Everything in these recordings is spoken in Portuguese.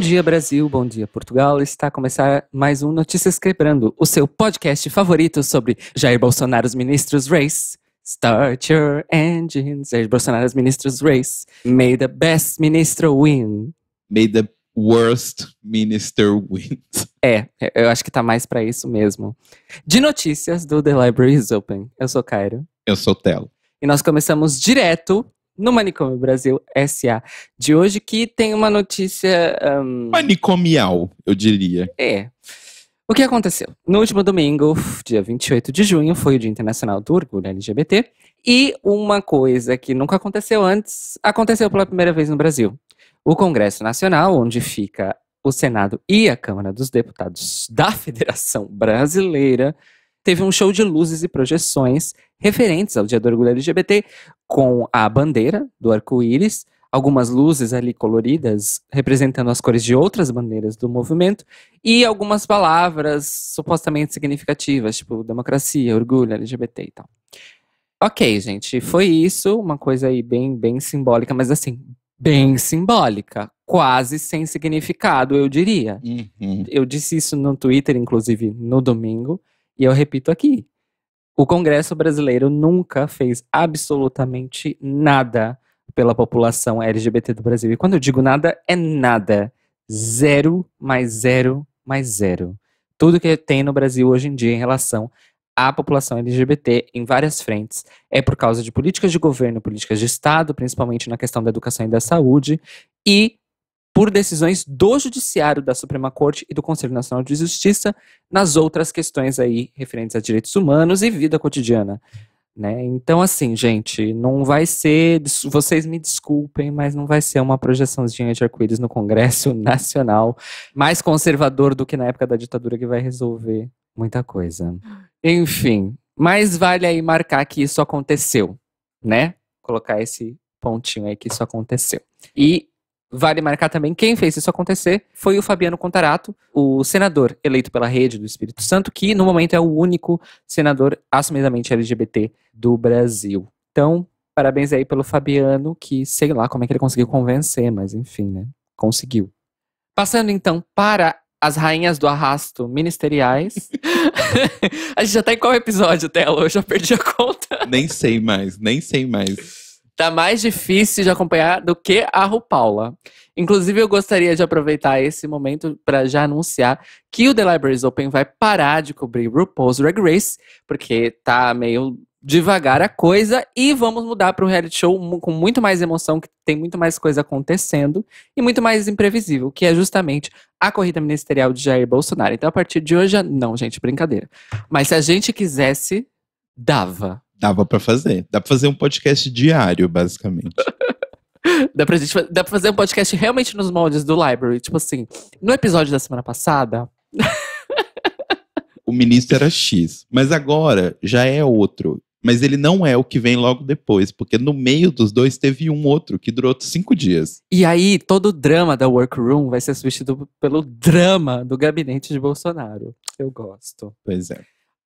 dia, Brasil, bom dia, Portugal. Está a começar mais um Notícias Quebrando, o seu podcast favorito sobre Jair Bolsonaro's Ministros Race. Start your engines, Jair Bolsonaro's Ministros Race. May the best minister win. May the worst minister win. Eu acho que tá mais pra isso mesmo. De notícias do The Library is Open. Eu sou Cairo. Eu sou Telo. E nós começamos direto no Manicômio Brasil S.A. de hoje, que tem uma notícia... manicomial, eu diria. O que aconteceu? No último domingo, dia 28 de junho, foi o Dia Internacional do Orgulho LGBT. E uma coisa que nunca aconteceu antes, aconteceu pela primeira vez no Brasil. O Congresso Nacional, onde fica o Senado e a Câmara dos Deputados da Federação Brasileira, teve um show de luzes e projeções referentes ao Dia do Orgulho LGBT, com a bandeira do arco-íris, algumas luzes ali coloridas representando as cores de outras bandeiras do movimento e algumas palavras supostamente significativas, tipo democracia, orgulho, LGBT e tal. Ok, gente, foi isso, uma coisa aí bem simbólica, mas assim, bem simbólica, quase sem significado, eu diria. Eu disse isso no Twitter, inclusive, no domingo, e eu repito aqui. O Congresso brasileiro nunca fez absolutamente nada pela população LGBT do Brasil. E quando eu digo nada, é nada. 0 mais 0 mais 0. Tudo que tem no Brasil hoje em dia em relação à população LGBT em várias frentes é por causa de políticas de governo, políticas de Estado, principalmente na questão da educação e da saúde, e por decisões do Judiciário, da Suprema Corte e do Conselho Nacional de Justiça nas outras questões aí referentes a direitos humanos e vida cotidiana, né? Então, assim, gente, não vai ser, vocês me desculpem, mas não vai ser uma projeçãozinha de arco-íris no Congresso Nacional mais conservador do que na época da ditadura que vai resolver muita coisa. Enfim, mas vale aí marcar que isso aconteceu, né? Colocar esse pontinho aí que isso aconteceu. E vale marcar também quem fez isso acontecer foi o Fabiano Contarato, o senador eleito pela Rede do Espírito Santo, que no momento é o único senador assumidamente LGBT do Brasil. Então, parabéns aí pelo Fabiano, que sei lá como é que ele conseguiu convencer, mas enfim, né? Conseguiu. Passando então para as rainhas do arrasto ministeriais. A gente já tá em qual episódio, Telo? Eu já perdi a conta. Nem sei mais. Tá mais difícil de acompanhar do que a RuPaula. Inclusive, eu gostaria de aproveitar esse momento para já anunciar que o The Libraries Open vai parar de cobrir RuPaul's Drag Race, porque tá meio devagar a coisa, e vamos mudar para um reality show com muito mais emoção, que tem muito mais coisa acontecendo, e muito mais imprevisível, que é justamente a corrida ministerial de Jair Bolsonaro. Então, a partir de hoje, não, gente, brincadeira. Mas se a gente quisesse, dava. Dava pra fazer. Dá pra fazer um podcast diário, basicamente. Dá pra fazer um podcast realmente nos moldes do Library. Tipo assim, no episódio da semana passada... O ministro era X. Mas agora já é outro. Mas ele não é o que vem logo depois. Porque no meio dos dois teve um outro que durou 5 dias. E aí, todo o drama da Workroom vai ser substituído pelo drama do gabinete de Bolsonaro. Eu gosto. Pois é.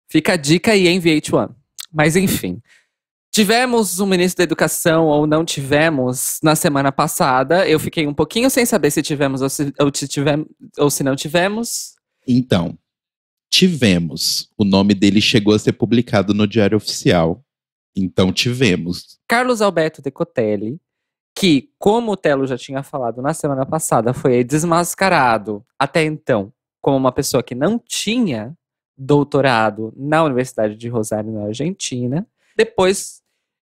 Fica a dica aí em VH1. Mas enfim, tivemos um ministro da Educação ou não tivemos na semana passada. Eu fiquei um pouquinho sem saber se tivemos ou se não tivemos. Então, tivemos. O nome dele chegou a ser publicado no Diário Oficial. Então, tivemos. Carlos Alberto Decotelli, que, como o Telo já tinha falado na semana passada, foi desmascarado até então como uma pessoa que não tinha doutorado na Universidade de Rosário, na Argentina. Depois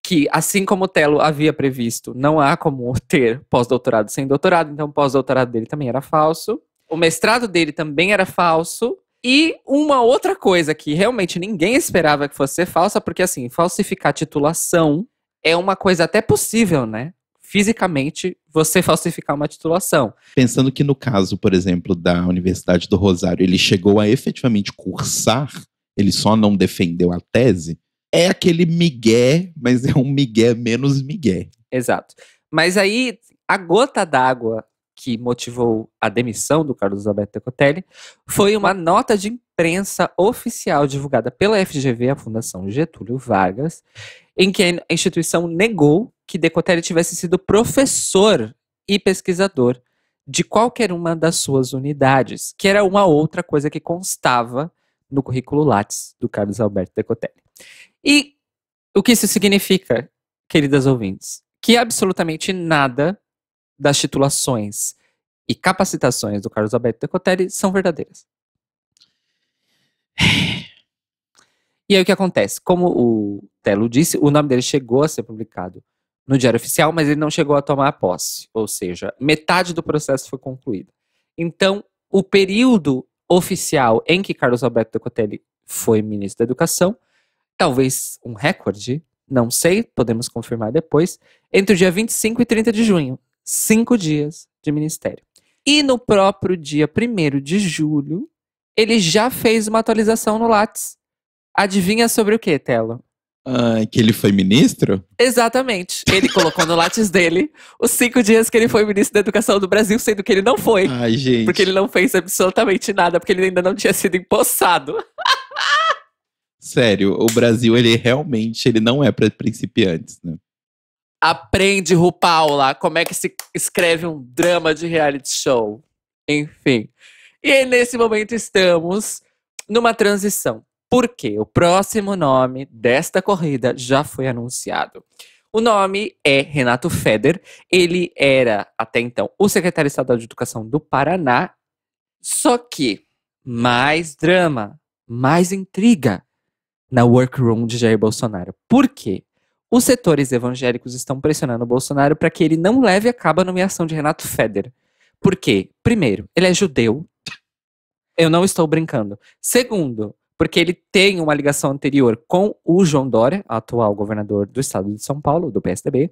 que, assim como o Telo havia previsto, não há como ter pós-doutorado sem doutorado, então o pós-doutorado dele também era falso. O mestrado dele também era falso. E uma outra coisa que realmente ninguém esperava que fosse falsa, porque assim, falsificar titulação é uma coisa até possível, né? Fisicamente, você falsificar uma titulação. Pensando que no caso, por exemplo, da Universidade do Rosário, ele chegou a efetivamente cursar, ele só não defendeu a tese, é aquele migué, mas é um migué menos migué. Exato. Mas aí, a gota d'água que motivou a demissão do Carlos Alberto Decotelli foi uma nota de imprensa oficial divulgada pela FGV, a Fundação Getúlio Vargas, em que a instituição negou que Decotelli tivesse sido professor e pesquisador de qualquer uma das suas unidades, que era uma outra coisa que constava no currículo Lattes do Carlos Alberto Decotelli. E o que isso significa, queridas ouvintes? Que absolutamente nada das titulações e capacitações do Carlos Alberto Decotelli são verdadeiras. E aí o que acontece? Como o Telo disse, o nome dele chegou a ser publicado no Diário Oficial, mas ele não chegou a tomar posse. Ou seja, metade do processo foi concluído. Então, o período oficial em que Carlos Alberto Decotelli foi ministro da Educação, talvez um recorde, não sei, podemos confirmar depois, entre o dia 25 e 30 de junho. 5 dias de ministério. E no próprio dia 1º de julho, ele já fez uma atualização no Lattes. Adivinha sobre o que, Telo? Que ele foi ministro? Exatamente. Ele colocou no Lattes dele os 5 dias que ele foi ministro da Educação do Brasil, sendo que ele não foi. Ai, gente. Porque ele não fez absolutamente nada, porque ele ainda não tinha sido empossado. Sério, o Brasil, ele realmente ele não é para principiantes, né? Aprende, Paula, como é que se escreve um drama de reality show. Enfim. E aí, nesse momento, estamos numa transição. Por quê? O próximo nome desta corrida já foi anunciado. O nome é Renato Feder. Ele era, até então, o secretário estadual de Educação do Paraná. Só que mais drama, mais intriga na workroom de Jair Bolsonaro. Por quê? Os setores evangélicos estão pressionando o Bolsonaro para que ele não leve a cabo a nomeação de Renato Feder. Por quê? Primeiro, ele é judeu. Eu não estou brincando. Segundo, porque ele tem uma ligação anterior com o João Dória, atual governador do estado de São Paulo, do PSDB,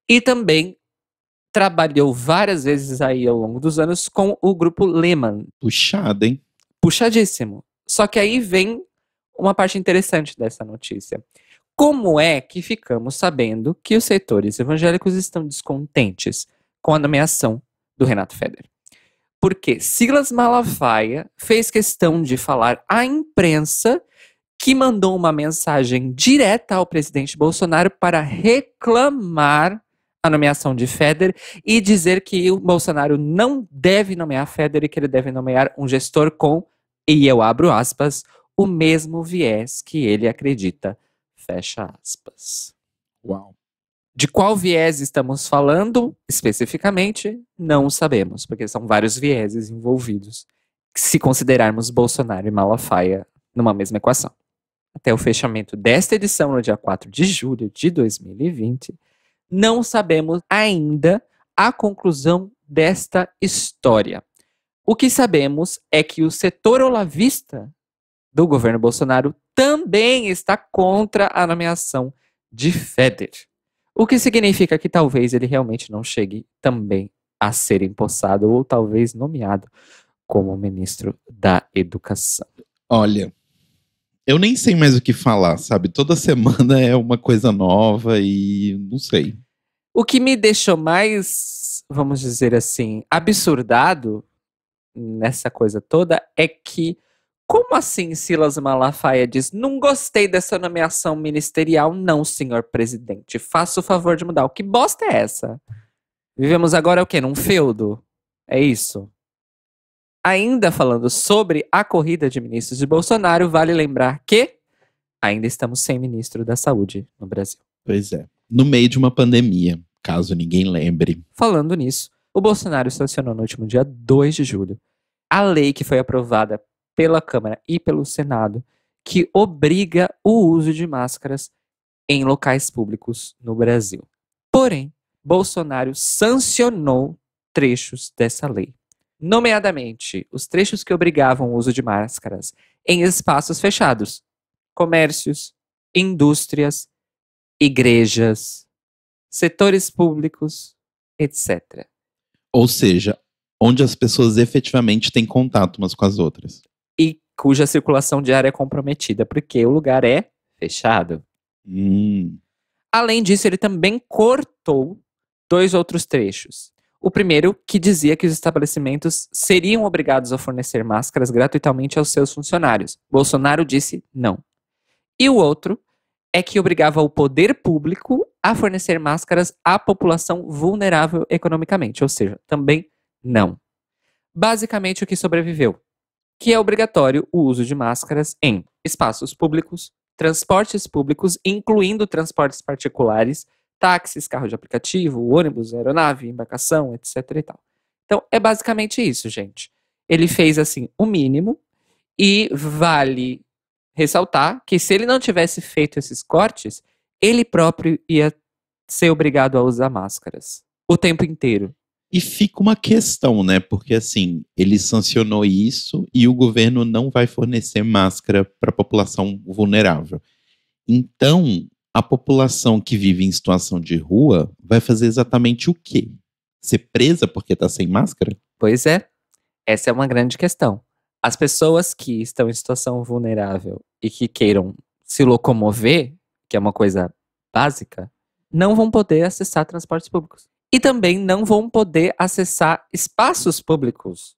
e também trabalhou várias vezes aí ao longo dos anos com o grupo Lehman. Puxado, hein? Puxadíssimo. Só que aí vem uma parte interessante dessa notícia. Como é que ficamos sabendo que os setores evangélicos estão descontentes com a nomeação do Renato Feder? Porque Silas Malafaia fez questão de falar à imprensa que mandou uma mensagem direta ao presidente Bolsonaro para reclamar a nomeação de Feder e dizer que o Bolsonaro não deve nomear Feder e que ele deve nomear um gestor com, e eu abro aspas, o mesmo viés que ele acredita. Fecha aspas. Uau. De qual viés estamos falando, especificamente, não sabemos, porque são vários vieses envolvidos, se considerarmos Bolsonaro e Malafaia numa mesma equação. Até o fechamento desta edição, no dia 4 de julho de 2020, não sabemos ainda a conclusão desta história. O que sabemos é que o setor olavista do governo Bolsonaro também está contra a nomeação de Feder. O que significa que talvez ele realmente não chegue também a ser empossado ou talvez nomeado como ministro da Educação. Olha, eu nem sei mais o que falar, sabe? Toda semana é uma coisa nova e não sei. O que me deixou mais, vamos dizer assim, absurdado nessa coisa toda é que como assim Silas Malafaia diz, não gostei dessa nomeação ministerial, não, senhor presidente. Faça o favor de mudar. Que bosta é essa? Vivemos agora o quê? Num feudo? É isso? Ainda falando sobre a corrida de ministros de Bolsonaro, vale lembrar que ainda estamos sem ministro da Saúde no Brasil. Pois é. No meio de uma pandemia, caso ninguém lembre. Falando nisso, o Bolsonaro sancionou no último dia 2 de julho a lei que foi aprovada pela Câmara e pelo Senado, que obriga o uso de máscaras em locais públicos no Brasil. Porém, Bolsonaro sancionou trechos dessa lei. Nomeadamente, os trechos que obrigavam o uso de máscaras em espaços fechados, comércios, indústrias, igrejas, setores públicos, etc. Ou seja, onde as pessoas efetivamente têm contato umas com as outras. E cuja circulação diária é comprometida, porque o lugar é fechado. Além disso, ele também cortou 2 outros trechos. O primeiro, que dizia que os estabelecimentos seriam obrigados a fornecer máscaras gratuitamente aos seus funcionários. Bolsonaro disse não. E o outro é que obrigava o poder público a fornecer máscaras à população vulnerável economicamente, ou seja, também Não. Basicamente o que sobreviveu, que é obrigatório o uso de máscaras em espaços públicos, transportes públicos, incluindo transportes particulares, táxis, carro de aplicativo, ônibus, aeronave, embarcação, etc e tal. Então, é basicamente isso, gente. Ele fez, assim, o mínimo, e vale ressaltar que se ele não tivesse feito esses cortes, ele próprio ia ser obrigado a usar máscaras o tempo inteiro. E fica uma questão, né? Porque assim, ele sancionou isso e o governo não vai fornecer máscara para a população vulnerável. Então, a população que vive em situação de rua vai fazer exatamente o quê? Ser presa porque está sem máscara? Pois é, essa é uma grande questão. As pessoas que estão em situação vulnerável e que queiram se locomover, que é uma coisa básica, não vão poder acessar transportes públicos. E também não vão poder acessar espaços públicos.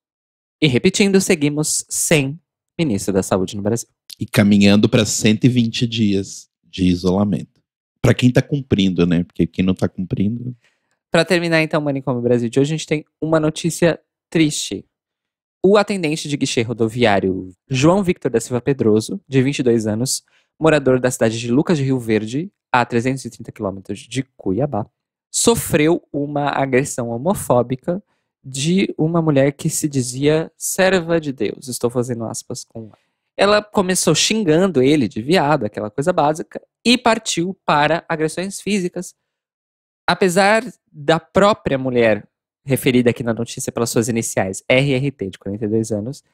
E repetindo, seguimos sem ministro da Saúde no Brasil. E caminhando para 120 dias de isolamento. Para quem está cumprindo, né? Porque quem não está cumprindo... Para terminar, então, o Manicômio Brasil de hoje, a gente tem uma notícia triste. O atendente de guichê rodoviário João Victor da Silva Pedroso, de 22 anos, morador da cidade de Lucas de Rio Verde, a 330 quilômetros de Cuiabá, sofreu uma agressão homofóbica de uma mulher que se dizia serva de Deus. Estou fazendo aspas com ela. Ela começou xingando ele de viado, aquela coisa básica, e partiu para agressões físicas. Apesar da própria mulher, referida aqui na notícia pelas suas iniciais, RRT, de 42 anos,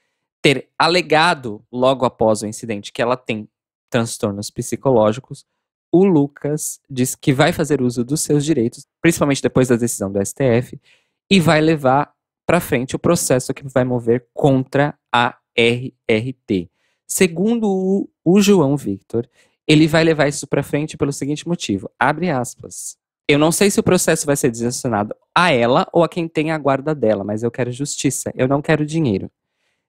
ter alegado logo após o incidente que ela tem transtornos psicológicos, o Lucas diz que vai fazer uso dos seus direitos, principalmente depois da decisão do STF, e vai levar para frente o processo que vai mover contra a RRT. Segundo o João Victor, ele vai levar isso para frente pelo seguinte motivo, abre aspas, eu não sei se o processo vai ser direcionado a ela ou a quem tem a guarda dela, mas eu quero justiça, eu não quero dinheiro.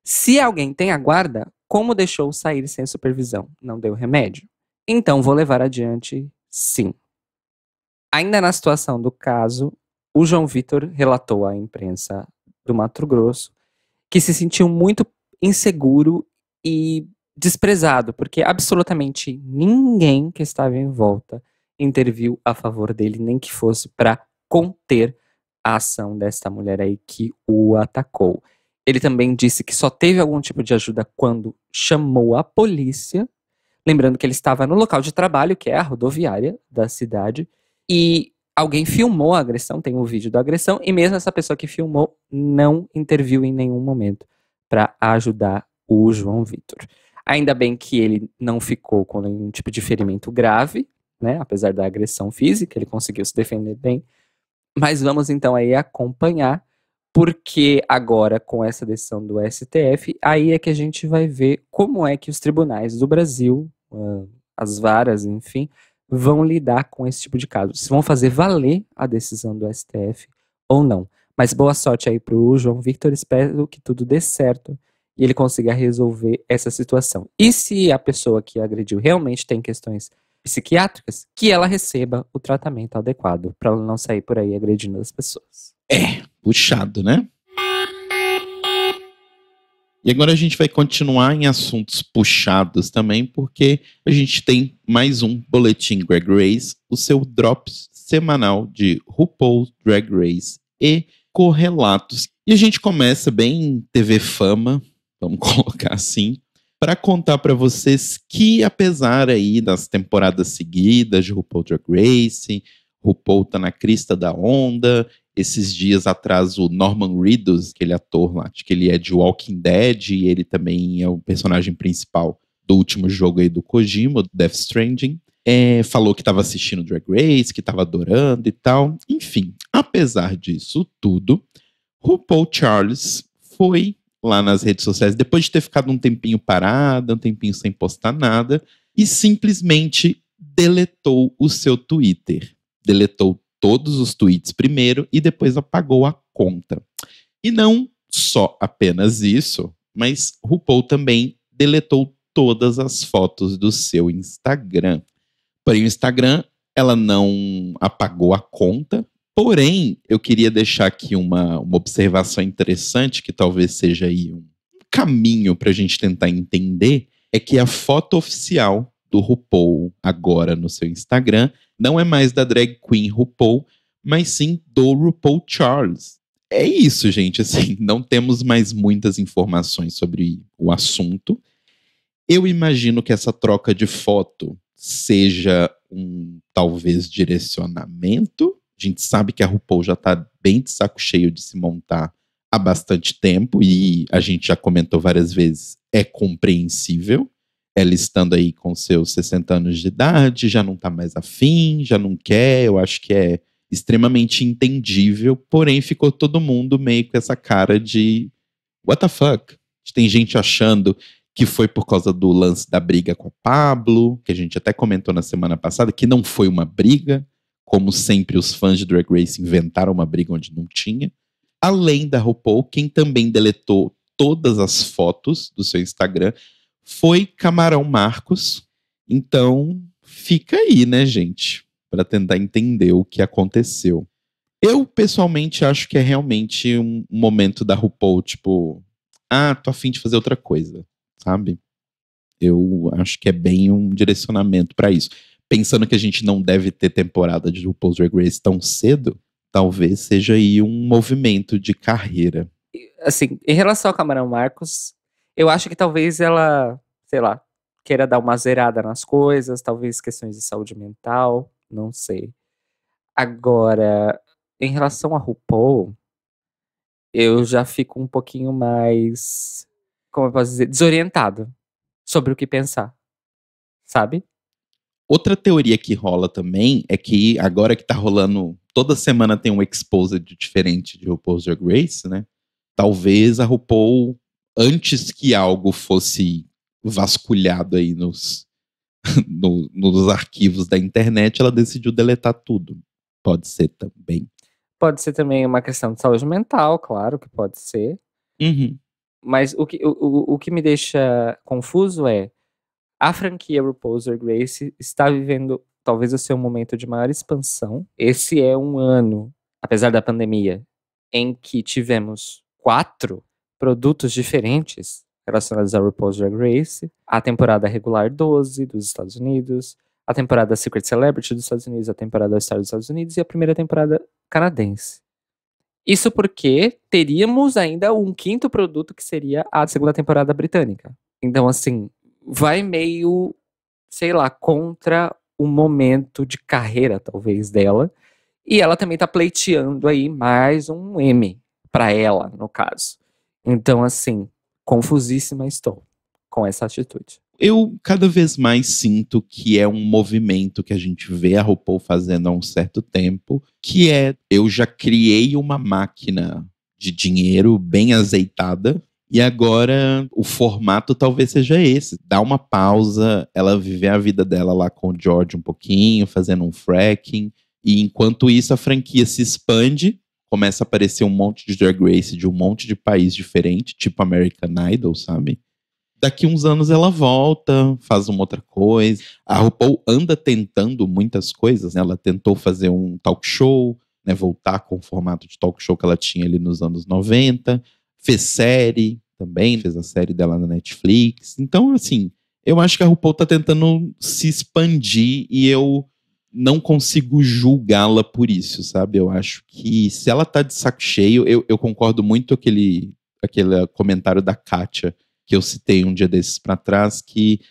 Se alguém tem a guarda, como deixou sair sem supervisão? Não deu remédio? Então vou levar adiante, sim. Ainda na situação do caso, o João Victor relatou à imprensa do Mato Grosso que se sentiu muito inseguro e desprezado, porque absolutamente ninguém que estava em volta interviu a favor dele, nem que fosse para conter a ação desta mulher aí que o atacou. Ele também disse que só teve algum tipo de ajuda quando chamou a polícia, lembrando que ele estava no local de trabalho, que é a rodoviária da cidade, e alguém filmou a agressão, tem um vídeo da agressão, e mesmo essa pessoa que filmou não interviu em nenhum momento para ajudar o João Victor. Ainda bem que ele não ficou com nenhum tipo de ferimento grave, né? Apesar da agressão física, ele conseguiu se defender bem. Mas vamos então aí acompanhar, porque agora com essa decisão do STF, aí é que a gente vai ver como é que os tribunais do Brasil, as varas, enfim, vão lidar com esse tipo de caso. Se vão fazer valer a decisão do STF ou não. Mas boa sorte aí pro João Victor, espero que tudo dê certo e ele consiga resolver essa situação. E se a pessoa que agrediu realmente tem questões psiquiátricas, que ela receba o tratamento adequado, para ela não sair por aí agredindo as pessoas. Puxado, né? E agora a gente vai continuar em assuntos puxados também, porque a gente tem mais um Boletim Drag Race, o seu drops semanal de RuPaul's Drag Race e correlatos. E a gente começa bem TV Fama, vamos colocar assim, para contar para vocês que apesar aí das temporadas seguidas de RuPaul Drag Race, RuPaul tá na crista da onda. Esses dias atrás o Norman Reedus, aquele ator lá, acho que ele é de Walking Dead e ele também é o personagem principal do último jogo aí do Kojima, do Death Stranding, falou que estava assistindo Drag Race, que estava adorando e tal. Enfim, apesar disso tudo, RuPaul Charles foi lá nas redes sociais, depois de ter ficado um tempinho parado, um tempinho sem postar nada, e simplesmente deletou o seu Twitter. Deletou todos os tweets primeiro e depois apagou a conta. E não só apenas isso, mas RuPaul também deletou todas as fotos do seu Instagram. Porém, o Instagram, ela não apagou a conta, Porém, eu queria deixar aqui uma observação interessante, que talvez seja aí um caminho para a gente tentar entender, é que a foto oficial do RuPaul agora no seu Instagram não é mais da drag queen RuPaul, mas sim do RuPaul Charles. É isso, gente, assim, não temos mais muitas informações sobre o assunto. Eu imagino que essa troca de foto seja um, talvez, direcionamento. A gente sabe que a RuPaul já tá bem de saco cheio de se montar há bastante tempo, e a gente já comentou várias vezes, é compreensível. Ela estando aí com seus 60 anos de idade, já não tá mais afim, já não quer, eu acho que é extremamente entendível, porém ficou todo mundo meio com essa cara de what the fuck? Tem gente achando que foi por causa do lance da briga com a Pablo, que a gente até comentou na semana passada, que não foi uma briga, como sempre os fãs de Drag Race inventaram uma briga onde não tinha. Além da RuPaul, quem também deletou todas as fotos do seu Instagram foi Camarão Marcos. Então, fica aí, né, gente? Para tentar entender o que aconteceu. Eu, pessoalmente, acho que é realmente um momento da RuPaul, tipo, tô a fim de fazer outra coisa, sabe? Eu acho que é bem um direcionamento para isso. Pensando que a gente não deve ter temporada de RuPaul's Drag Race tão cedo, talvez seja aí um movimento de carreira. Assim, em relação ao Camarão Marcos, eu acho que talvez ela, sei lá, queira dar uma zerada nas coisas, talvez questões de saúde mental, não sei. Agora, em relação a RuPaul, eu já fico um pouquinho mais, como eu posso dizer, desorientado sobre o que pensar, sabe? Outra teoria que rola também é que agora que tá rolando, toda semana tem um exposed diferente de RuPaul's Drag Race, né? Talvez a RuPaul, antes que algo fosse vasculhado aí nos arquivos da internet, ela decidiu deletar tudo. Pode ser também. Pode ser também uma questão de saúde mental, claro que pode ser. Uhum. Mas o que me deixa confuso é a franquia RuPaul's Drag Race está vivendo talvez o seu momento de maior expansão. Esse é um ano, apesar da pandemia, em que tivemos 4 produtos diferentes relacionados a RuPaul's Drag Race. A temporada regular 12 dos Estados Unidos, a temporada Secret Celebrity dos Estados Unidos, a temporada All Star dos Estados Unidos e a primeira temporada canadense. Isso porque teríamos ainda um 5º produto que seria a segunda temporada britânica. Então, assim, vai meio, sei lá, contra o momento de carreira, talvez, dela. E ela também tá pleiteando aí mais um M pra ela, no caso. Então, assim, confusíssima estou com essa atitude. Eu cada vez mais sinto que é um movimento que a gente vê a RuPaul fazendo há um certo tempo, que é, eu já criei uma máquina de dinheiro bem azeitada, e agora o formato talvez seja esse, dar uma pausa, ela viver a vida dela lá com o George um pouquinho, fazendo um fracking, e enquanto isso a franquia se expande, começa a aparecer um monte de Drag Race de um monte de país diferente, tipo American Idol, sabe? Daqui uns anos ela volta, faz uma outra coisa. A RuPaul anda tentando muitas coisas, né? Ela tentou fazer um talk show, né? Voltar com o formato de talk show que ela tinha ali nos anos 90. Fez série também, fez a série dela na Netflix. Então, assim, eu acho que a RuPaul tá tentando se expandir e eu não consigo julgá-la por isso, sabe? Eu acho que se ela tá de saco cheio, eu concordo muito com aquele comentário da Kátia, que eu citei um dia desses para trás, que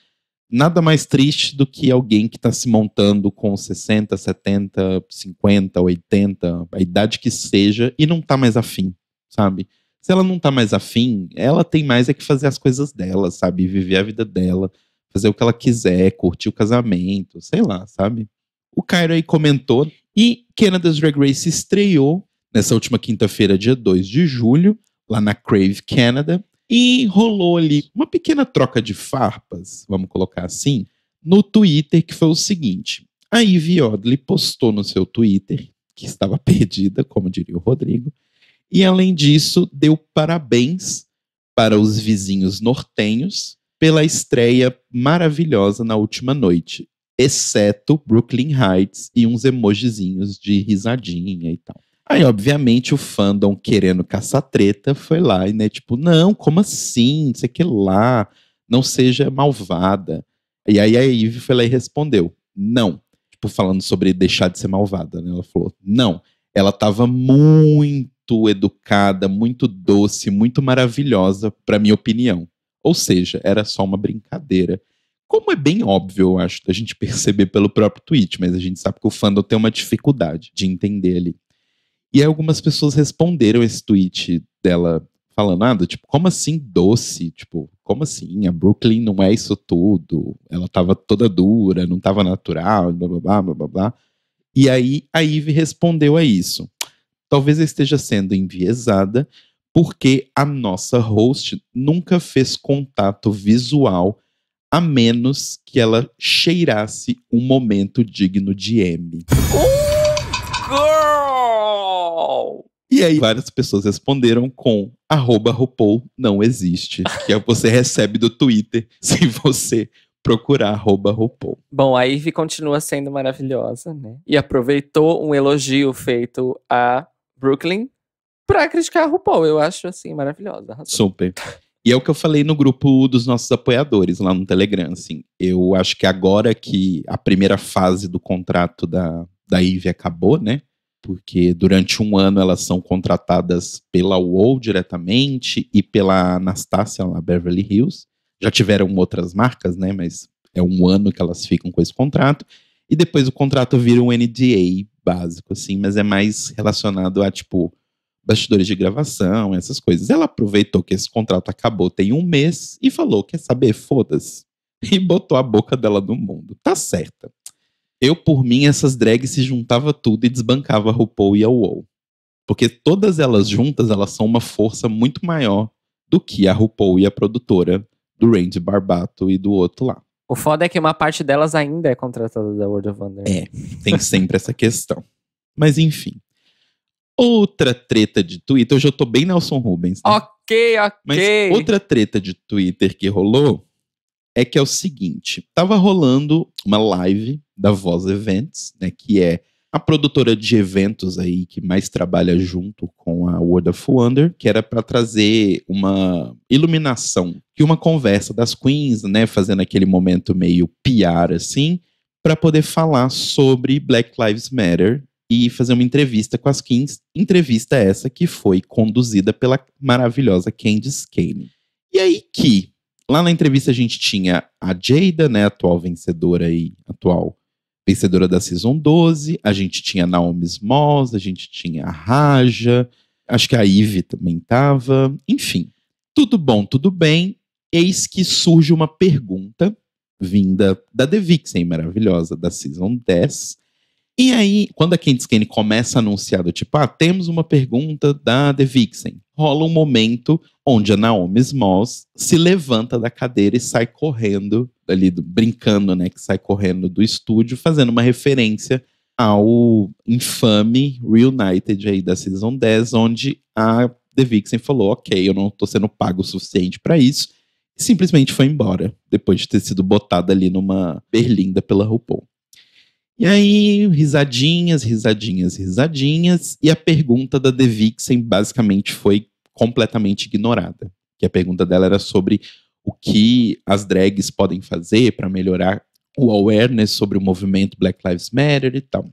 nada mais triste do que alguém que está se montando com 60, 70, 50, 80, a idade que seja, e não tá mais afim, sabe? Se ela não tá mais afim, ela tem mais é que fazer as coisas dela, sabe? Viver a vida dela, fazer o que ela quiser, curtir o casamento, sei lá, sabe? O Cairo aí comentou, e Canada's Drag Race estreou nessa última quinta-feira, dia 2 de julho, lá na Crave Canada, e rolou ali uma pequena troca de farpas, vamos colocar assim, no Twitter, que foi o seguinte. A Ivy Odley postou no seu Twitter, que estava perdida, como diria o Rodrigo, e além disso, deu parabéns para os vizinhos nortenhos pela estreia maravilhosa na última noite. exceto Brooklyn Heights e uns emojizinhos de risadinha e tal. Aí, obviamente, o fandom querendo caçar treta foi lá e, né, tipo, não, como assim? Não sei o que lá, não seja malvada. E aí a Ivy foi lá e respondeu, não. Tipo, falando sobre deixar de ser malvada, né? Ela falou, não. Ela tava muito educada, muito doce, muito maravilhosa, pra minha opinião. Ou seja, era só uma brincadeira. Como é bem óbvio, eu acho, da gente perceber pelo próprio tweet, mas a gente sabe que o fandom tem uma dificuldade de entender ali. E aí algumas pessoas responderam esse tweet dela falando nada, tipo, como assim doce? Tipo, como assim? A Brooklyn não é isso tudo. Ela tava toda dura, não tava natural, blá blá blá blá blá blá. E aí a Ivy respondeu a isso. Talvez eu esteja sendo enviesada, porque a nossa host nunca fez contato visual, a menos que ela cheirasse um momento digno de M. Girl! E aí várias pessoas responderam com @RuPaul não existe, que você recebe do Twitter se você procurar @RuPaul. Bom, a Ivy continua sendo maravilhosa, né? E aproveitou um elogio feito a Brooklyn pra criticar a RuPaul. Eu acho, assim, maravilhosa. Arrasou. Super. E é o que eu falei no grupo dos nossos apoiadores lá no Telegram, assim. Eu acho que agora que a primeira fase do contrato da Ivy acabou, né? Porque durante um ano elas são contratadas pela UOL diretamente e pela Anastácia lá, Beverly Hills. Já tiveram outras marcas, né? Mas é um ano que elas ficam com esse contrato. E depois o contrato vira um NDA básico, assim, mas é mais relacionado a, tipo, bastidores de gravação, essas coisas. Ela aproveitou que esse contrato acabou tem um mês e falou, quer saber, foda-se. E botou a boca dela no mundo. Tá certa. Eu, por mim, essas drags se juntava tudo e desbancava a RuPaul e a UOL. Porque todas elas juntas, elas são uma força muito maior do que a RuPaul e a produtora do Randy Barbato e do outro lá. O foda é que uma parte delas ainda é contratada da World of Wonder. É, tem sempre essa questão. Mas enfim. Outra treta de Twitter, hoje eu tô bem Nelson Rubens, né? Ok. Mas outra treta de Twitter que rolou é que é o seguinte, tava rolando uma live da Voz Events, né, que é a produtora de eventos aí que mais trabalha junto com a World of Wonder, que era para trazer uma iluminação e uma conversa das queens, né, fazendo aquele momento meio PR assim, para poder falar sobre Black Lives Matter e fazer uma entrevista com as queens, entrevista essa que foi conduzida pela maravilhosa Candice Kane. E aí que lá na entrevista a gente tinha a Jada, né, atual vencedora da Season 12, a gente tinha a Naomi Smalls, a gente tinha a Raja, acho que a Ivy também tava, enfim. Tudo bom, tudo bem, eis que surge uma pergunta vinda da The Vixen, maravilhosa, da Season 10, e aí, quando a Candice Kane começa a anunciar do tipo, temos uma pergunta da The Vixen, rola um momento onde a Naomi Smalls se levanta da cadeira e sai correndo, ali, brincando, né, que sai correndo do estúdio, fazendo uma referência ao infame Reunited aí da Season 10, onde a The Vixen falou, ok, eu não tô sendo pago o suficiente pra isso, e simplesmente foi embora, depois de ter sido botada ali numa berlinda pela RuPaul. E aí, risadinhas, e a pergunta da The Vixen basicamente foi completamente ignorada. Que a pergunta dela era sobre o que as drags podem fazer para melhorar o awareness sobre o movimento Black Lives Matter e tal.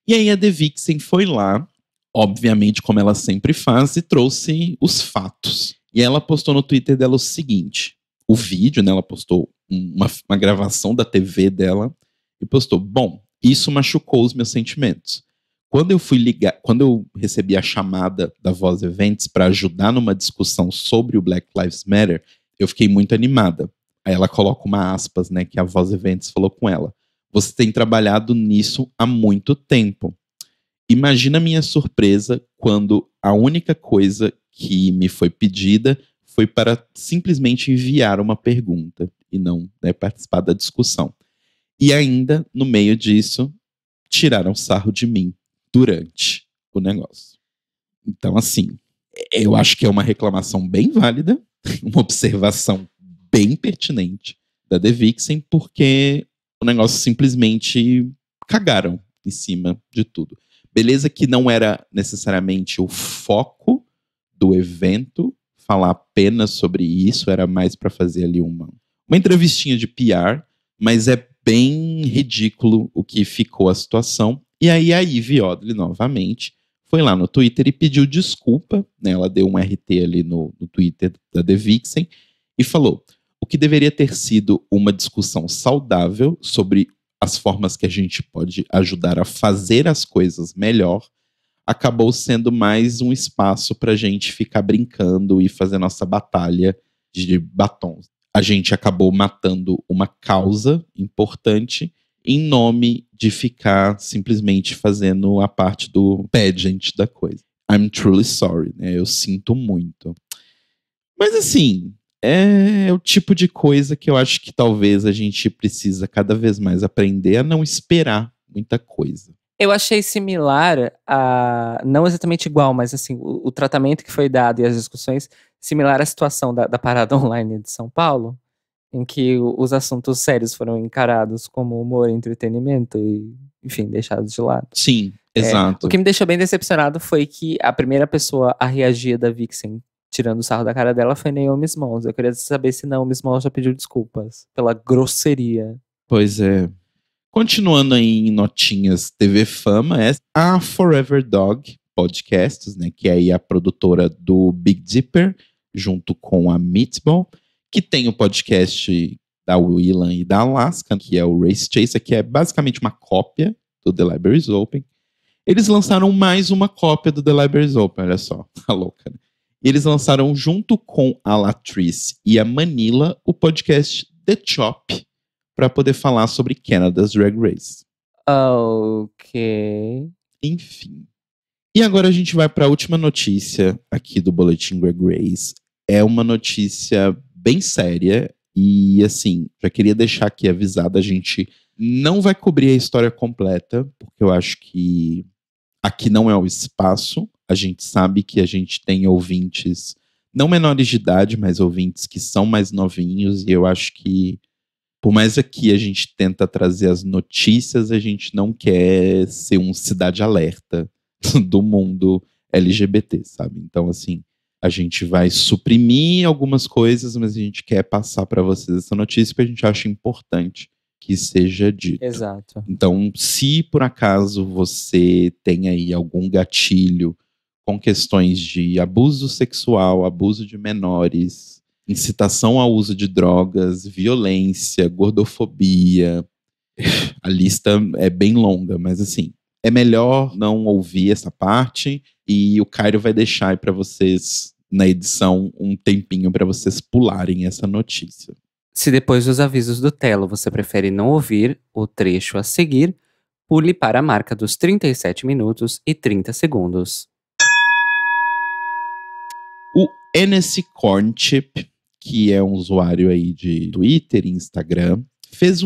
E aí a The Vixen foi lá, obviamente como ela sempre faz, e trouxe os fatos. E ela postou no Twitter dela o seguinte, o vídeo, né, ela postou uma gravação da TV dela, e postou, bom, isso machucou os meus sentimentos. Quando eu recebi a chamada da Voz Events para ajudar numa discussão sobre o Black Lives Matter, eu fiquei muito animada. Aí ela coloca uma aspas, né, que a Voz Events falou com ela. Você tem trabalhado nisso há muito tempo. Imagina a minha surpresa quando a única coisa que me foi pedida foi para simplesmente enviar uma pergunta e não, né, participar da discussão. E ainda, no meio disso, tiraram sarro de mim durante o negócio. Então, assim, eu acho que é uma reclamação bem válida, uma observação bem pertinente da The Vixen, porque o negócio simplesmente cagaram em cima de tudo. Beleza que não era necessariamente o foco do evento falar apenas sobre isso, era mais para fazer ali uma entrevistinha de PR, mas é bem ridículo o que ficou a situação. E aí a Ivy Odley, novamente, foi lá no Twitter e pediu desculpa, né? Ela deu um RT ali no Twitter da The Vixen e falou: o que deveria ter sido uma discussão saudável sobre as formas que a gente pode ajudar a fazer as coisas melhor, acabou sendo mais um espaço para a gente ficar brincando e fazer nossa batalha de batons. A gente acabou matando uma causa importante em nome de ficar simplesmente fazendo a parte do pageant da coisa. I'm truly sorry, né? Eu sinto muito. Mas assim, é o tipo de coisa que eu acho que talvez a gente precisa cada vez mais aprender a não esperar muita coisa. Eu achei similar a. Não exatamente igual, mas assim, o tratamento que foi dado e as discussões, similar à situação da parada online de São Paulo, em que os assuntos sérios foram encarados como humor e entretenimento e, enfim, deixados de lado. Sim, exato. O que me deixou bem decepcionado foi que a primeira pessoa a reagir da Vixen, tirando o sarro da cara dela, foi Naomi Smalls. Eu queria saber se Naomi Smalls já pediu desculpas pela grosseria. Pois é. Continuando aí em notinhas TV Fama, é a Forever Dog Podcasts, né, que é aí a produtora do Big Dipper, junto com a Meatball, que tem o podcast da Willam e da Alaska, que é o Race Chaser, que é basicamente uma cópia do The Libraries Open. Eles lançaram mais uma cópia do The Libraries Open, olha só, tá louca, né? E eles lançaram junto com a Latrice e a Manila o podcast The Chop, para poder falar sobre Canada's Drag Race. Ok. Enfim. E agora a gente vai para a última notícia aqui do Boletim Drag Race. É uma notícia bem séria e, assim, já queria deixar aqui avisado, a gente não vai cobrir a história completa, porque eu acho que aqui não é o espaço. A gente sabe que a gente tem ouvintes, não menores de idade, mas ouvintes que são mais novinhos, e eu acho que por mais aqui a gente tenta trazer as notícias, a gente não quer ser um cidade alerta do mundo LGBT, sabe? Então, assim, a gente vai suprimir algumas coisas, mas a gente quer passar para vocês essa notícia porque a gente acha importante que seja dito. Exato. Então, se por acaso você tem aí algum gatilho com questões de abuso sexual, abuso de menores, incitação ao uso de drogas, violência, gordofobia. A lista é bem longa, mas assim, é melhor não ouvir essa parte e o Cairo vai deixar aí para vocês, na edição, um tempinho para vocês pularem essa notícia. Se depois dos avisos do Telo você prefere não ouvir o trecho a seguir, pule para a marca dos 37 minutos e 30 segundos. O Hennessy Corn Chip, que é um usuário aí de Twitter e Instagram, fez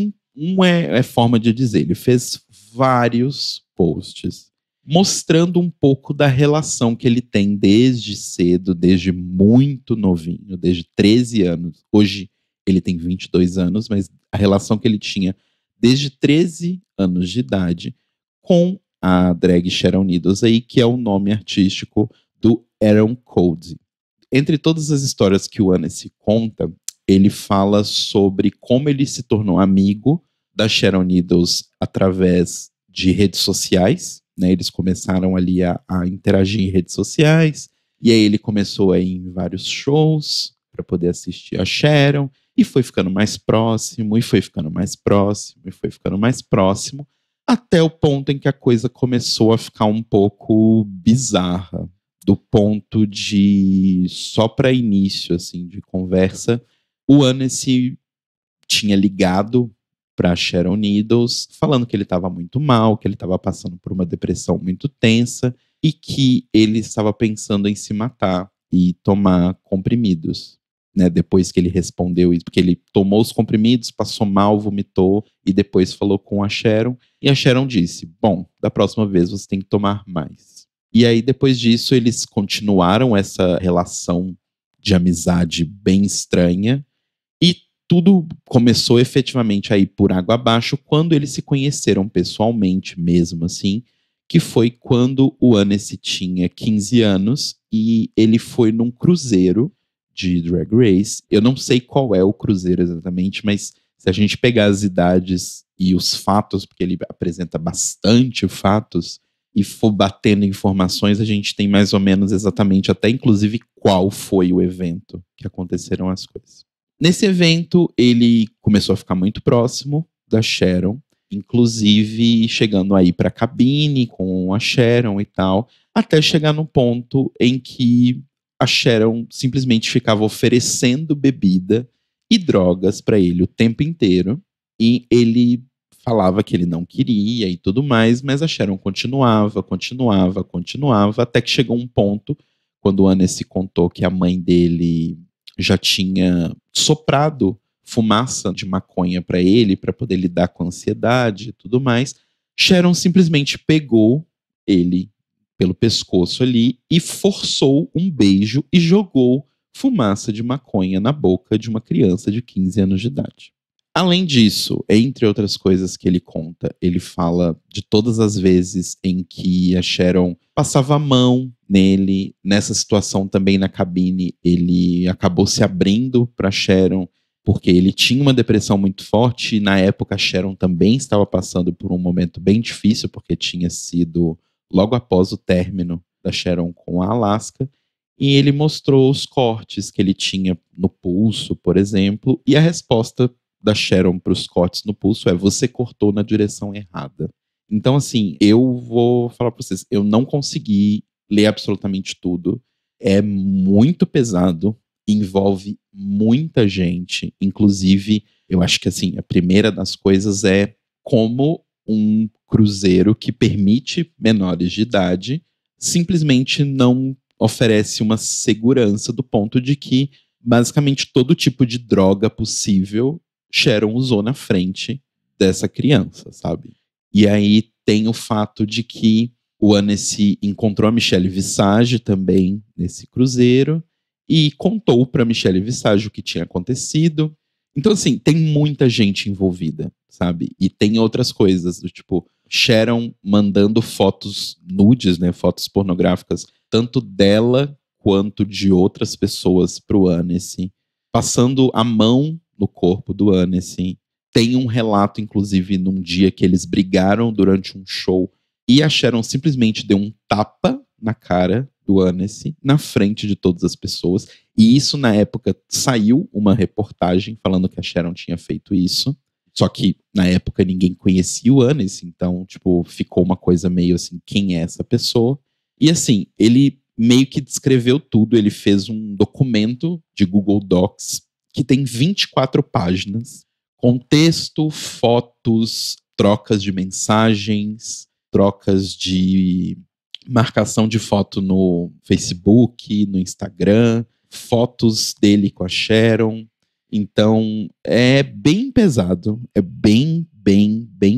é forma de dizer, ele fez vários posts mostrando um pouco da relação que ele tem desde cedo, desde muito novinho, desde 13 anos. Hoje ele tem 22 anos, mas a relação que ele tinha desde 13 anos de idade com a drag Sharon Needles aí, que é o nome artístico do Aaron Cody. Entre todas as histórias que o Hennessy conta, ele fala sobre como ele se tornou amigo da Sharon Needles através de redes sociais, né? Eles começaram ali a interagir em redes sociais, e aí ele começou a ir em vários shows para poder assistir a Sharon, e foi ficando mais próximo, e foi ficando mais próximo, e foi ficando mais próximo, até o ponto em que a coisa começou a ficar um pouco bizarra. Do ponto de, só para início assim, de conversa, o Hennessy tinha ligado para Sharon Needles, falando que ele estava muito mal, que ele estava passando por uma depressão muito tensa e que ele estava pensando em se matar e tomar comprimidos. Né, depois que ele respondeu isso, porque ele tomou os comprimidos, passou mal, vomitou e depois falou com a Sharon, e a Sharon disse: bom, da próxima vez você tem que tomar mais. E aí, depois disso, eles continuaram essa relação de amizade bem estranha. E tudo começou efetivamente a ir por água abaixo quando eles se conheceram pessoalmente mesmo, assim, que foi quando o Annecy tinha 15 anos e ele foi num cruzeiro de Drag Race. Eu não sei qual é o cruzeiro exatamente, mas se a gente pegar as idades e os fatos, porque ele apresenta bastante fatos, e for batendo informações, a gente tem mais ou menos exatamente até inclusive qual foi o evento que aconteceram as coisas. Nesse evento, ele começou a ficar muito próximo da Sharon, inclusive chegando aí para a cabine com a Sharon e tal, até chegar no ponto em que a Sharon simplesmente ficava oferecendo bebida e drogas para ele o tempo inteiro, e ele falava que ele não queria e tudo mais, mas a Sharon continuava, até que chegou um ponto, quando o Annecy contou que a mãe dele já tinha soprado fumaça de maconha para ele, para poder lidar com a ansiedade e tudo mais, Sharon simplesmente pegou ele pelo pescoço ali e forçou um beijo e jogou fumaça de maconha na boca de uma criança de 15 anos de idade. Além disso, entre outras coisas que ele conta, ele fala de todas as vezes em que a Sharon passava a mão nele. Nessa situação também na cabine, ele acabou se abrindo para Sharon, porque ele tinha uma depressão muito forte e na época a Sharon também estava passando por um momento bem difícil, porque tinha sido logo após o término da Sharon com a Alaska. E ele mostrou os cortes que ele tinha no pulso, por exemplo, e a resposta da Sharon para os cortes no pulso é: você cortou na direção errada. Então, assim, eu vou falar para vocês, eu não consegui ler absolutamente tudo. É muito pesado, envolve muita gente. Inclusive, eu acho que assim, a primeira das coisas é como um cruzeiro que permite menores de idade simplesmente não oferece uma segurança do ponto de que basicamente todo tipo de droga possível Sharon usou na frente dessa criança, sabe? E aí tem o fato de que o Annecy encontrou a Michelle Visage também nesse cruzeiro e contou para Michelle Visage o que tinha acontecido. Então, assim, tem muita gente envolvida, sabe? E tem outras coisas, do tipo, Sharon mandando fotos nudes, né? Fotos pornográficas, tanto dela quanto de outras pessoas pro Annecy, passando a mão no corpo do Annecy. Tem um relato, inclusive, num dia que eles brigaram durante um show e a Sharon simplesmente deu um tapa na cara do Annecy, na frente de todas as pessoas. E isso, na época, saiu uma reportagem falando que a Sharon tinha feito isso. Só que, na época, ninguém conhecia o Annecy, então, tipo, ficou uma coisa meio assim, quem é essa pessoa? E assim, ele meio que descreveu tudo, ele fez um documento de Google Docs que tem 24 páginas, com texto, fotos, trocas de mensagens, trocas de marcação de foto no Facebook, no Instagram, fotos dele com a Sharon. Então, é bem pesado, é bem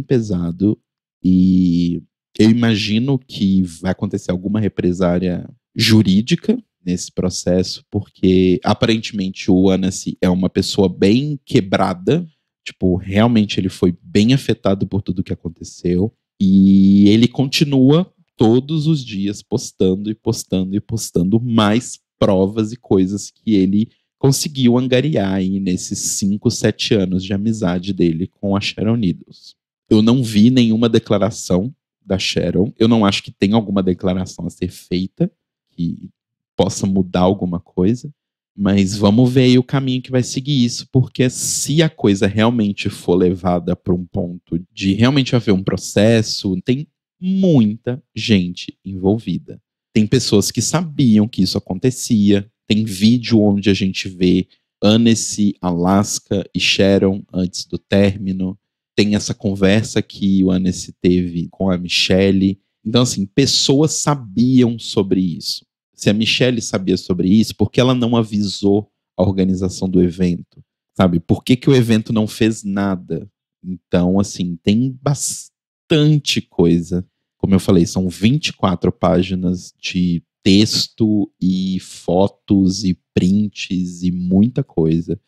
pesado. E eu imagino que vai acontecer alguma represária jurídica nesse processo, porque aparentemente o Annecy é uma pessoa bem quebrada, tipo, realmente ele foi bem afetado por tudo que aconteceu, e ele continua todos os dias postando e postando e postando mais provas e coisas que ele conseguiu angariar aí nesses 5, 7 anos de amizade dele com a Sharon Needles. Eu não vi nenhuma declaração da Sharon, eu não acho que tem alguma declaração a ser feita que possa mudar alguma coisa, mas vamos ver aí o caminho que vai seguir isso, porque se a coisa realmente for levada para um ponto de realmente haver um processo, tem muita gente envolvida. Tem pessoas que sabiam que isso acontecia, tem vídeo onde a gente vê Annecy, Alaska e Sharon antes do término, tem essa conversa que o Annecy teve com a Michelle. Então, assim, pessoas sabiam sobre isso. Se a Michelle sabia sobre isso, por que ela não avisou a organização do evento? Sabe? Por que o evento não fez nada? Então, assim, tem bastante coisa. Como eu falei, são 24 páginas de texto e fotos e prints e muita coisa.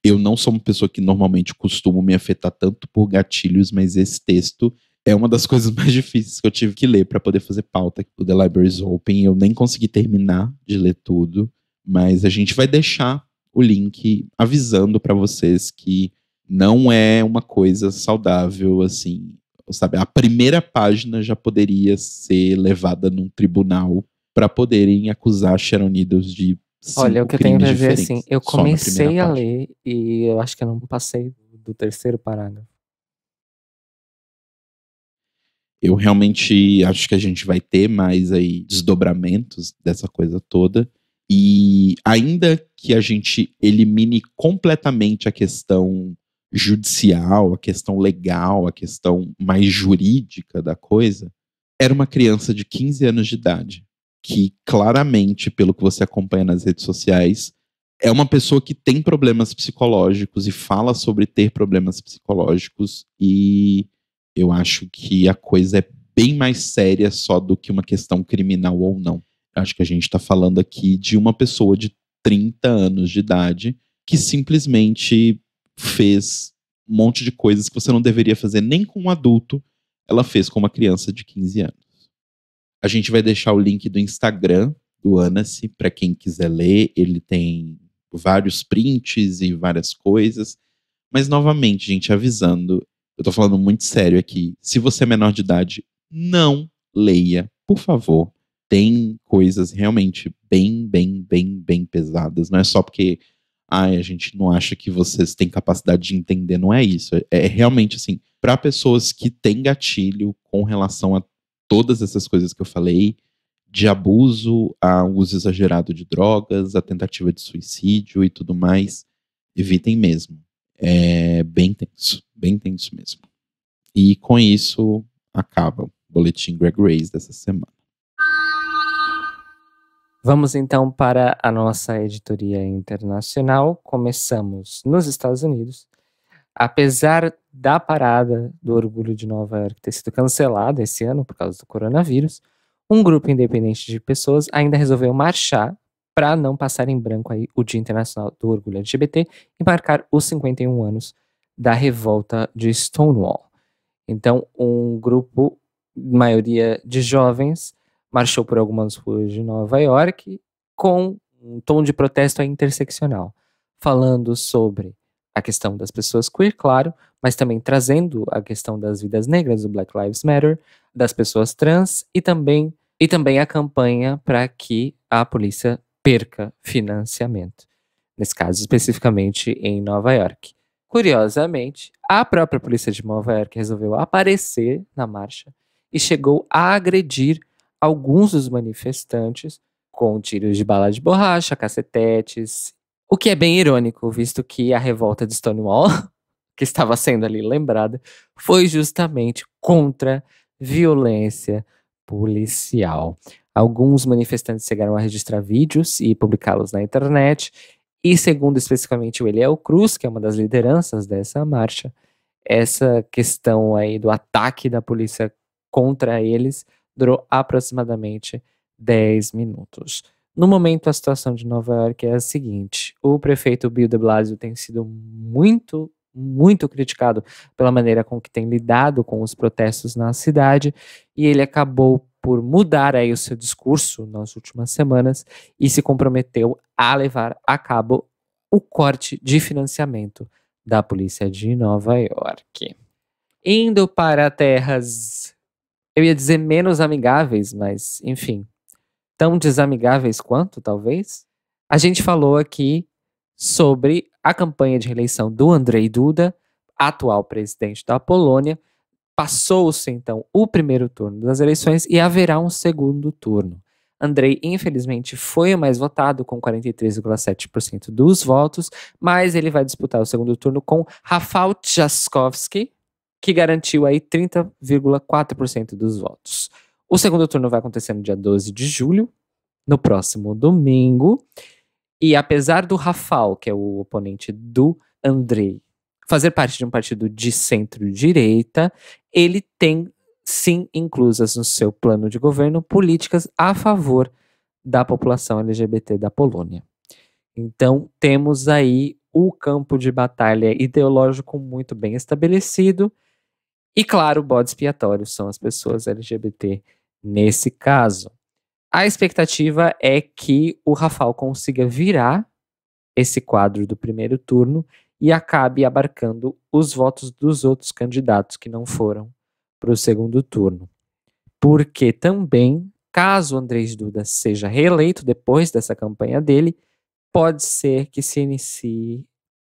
Eu não sou uma pessoa que normalmente costumo me afetar tanto por gatilhos, mas esse texto é uma das coisas mais difíceis que eu tive que ler para poder fazer pauta do The Libraries Open. Eu nem consegui terminar de ler tudo, mas a gente vai deixar o link avisando para vocês que não é uma coisa saudável, assim, sabe? A primeira página já poderia ser levada num tribunal para poderem acusar Sharon Needles de 5 Olha, o que eu tenho crimes pra dizer é diferentes. assim, eu só na primeira comecei a página. ler e eu acho que eu não passei do terceiro parágrafo. Eu realmente acho que a gente vai ter mais aí desdobramentos dessa coisa toda. E ainda que a gente elimine completamente a questão judicial, a questão legal, a questão mais jurídica da coisa, era uma criança de 15 anos de idade, que claramente, pelo que você acompanha nas redes sociais, é uma pessoa que tem problemas psicológicos e fala sobre ter problemas psicológicos, e eu acho que a coisa é bem mais séria só do que uma questão criminal ou não. Acho que a gente está falando aqui de uma pessoa de 30 anos de idade que simplesmente fez um monte de coisas que você não deveria fazer nem com um adulto, ela fez com uma criança de 15 anos. A gente vai deixar o link do Instagram do Annecy para quem quiser ler. Ele tem vários prints e várias coisas. Mas, novamente, gente, avisando, eu tô falando muito sério aqui. Se você é menor de idade, não leia, por favor. Tem coisas realmente bem pesadas. Não é só porque a gente não acha que vocês têm capacidade de entender. Não é isso. É realmente assim, para pessoas que têm gatilho com relação a todas essas coisas que eu falei, de abuso, a uso exagerado de drogas, a tentativa de suicídio e tudo mais, evitem mesmo. É bem tenso mesmo. E com isso acaba o boletim Greg Race dessa semana. Vamos então para a nossa editoria internacional. Começamos nos Estados Unidos. Apesar da parada do Orgulho de Nova York ter sido cancelada esse ano por causa do coronavírus, um grupo independente de pessoas ainda resolveu marchar para não passar em branco aí o Dia Internacional do Orgulho LGBT e marcar os 51 anos da revolta de Stonewall. Então, um grupo, maioria de jovens, marchou por algumas ruas de Nova York com um tom de protesto interseccional, falando sobre a questão das pessoas queer, claro, mas também trazendo a questão das vidas negras, do Black Lives Matter, das pessoas trans e também a campanha para que a polícia perca financiamento. Nesse caso, especificamente em Nova York. Curiosamente, a própria polícia de Nova York resolveu aparecer na marcha e chegou a agredir alguns dos manifestantes com tiros de bala de borracha, cacetetes, o que é bem irônico, visto que a revolta de Stonewall, que estava sendo ali lembrada, foi justamente contra violência policial. Alguns manifestantes chegaram a registrar vídeos e publicá-los na internet, e segundo especificamente o Eliel Cruz, que é uma das lideranças dessa marcha, essa questão aí do ataque da polícia contra eles durou aproximadamente 10 minutos. No momento, a situação de Nova York é a seguinte: o prefeito Bill de Blasio tem sido muito criticado pela maneira com que tem lidado com os protestos na cidade, e ele acabou por mudar aí o seu discurso nas últimas semanas e se comprometeu a levar a cabo o corte de financiamento da polícia de Nova York. Indo para terras, eu ia dizer menos amigáveis, mas enfim, tão desamigáveis quanto, talvez. A gente falou aqui sobre a campanha de reeleição do Andrzej Duda, atual presidente da Polônia. Passou-se, então, o primeiro turno das eleições e haverá um segundo turno. Andrzej, infelizmente, foi o mais votado, com 43,7% dos votos, mas ele vai disputar o segundo turno com Rafał Trzaskowski, que garantiu aí 30,4% dos votos. O segundo turno vai acontecer no dia 12 de julho, no próximo domingo. E apesar do Rafał, que é o oponente do Andrzej, fazer parte de um partido de centro-direita, ele tem, sim, inclusas no seu plano de governo, políticas a favor da população LGBT da Polônia. Então, temos aí o campo de batalha ideológico muito bem estabelecido. E claro, o bode expiatório são as pessoas LGBT nesse caso. A expectativa é que o Rafal consiga virar esse quadro do primeiro turno e acabe abarcando os votos dos outros candidatos que não foram para o segundo turno. Porque também, caso Andrés Duda seja reeleito depois dessa campanha dele, pode ser que se inicie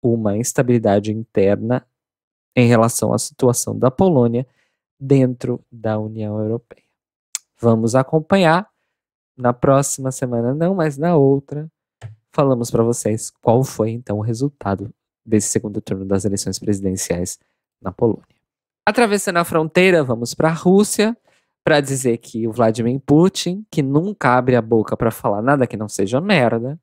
uma instabilidade interna em relação à situação da Polônia dentro da União Europeia. Vamos acompanhar. Na próxima semana não, mas na outra, falamos para vocês qual foi então o resultado desse segundo turno das eleições presidenciais na Polônia. Atravessando a fronteira, vamos para a Rússia para dizer que o Vladimir Putin, que nunca abre a boca para falar nada que não seja merda,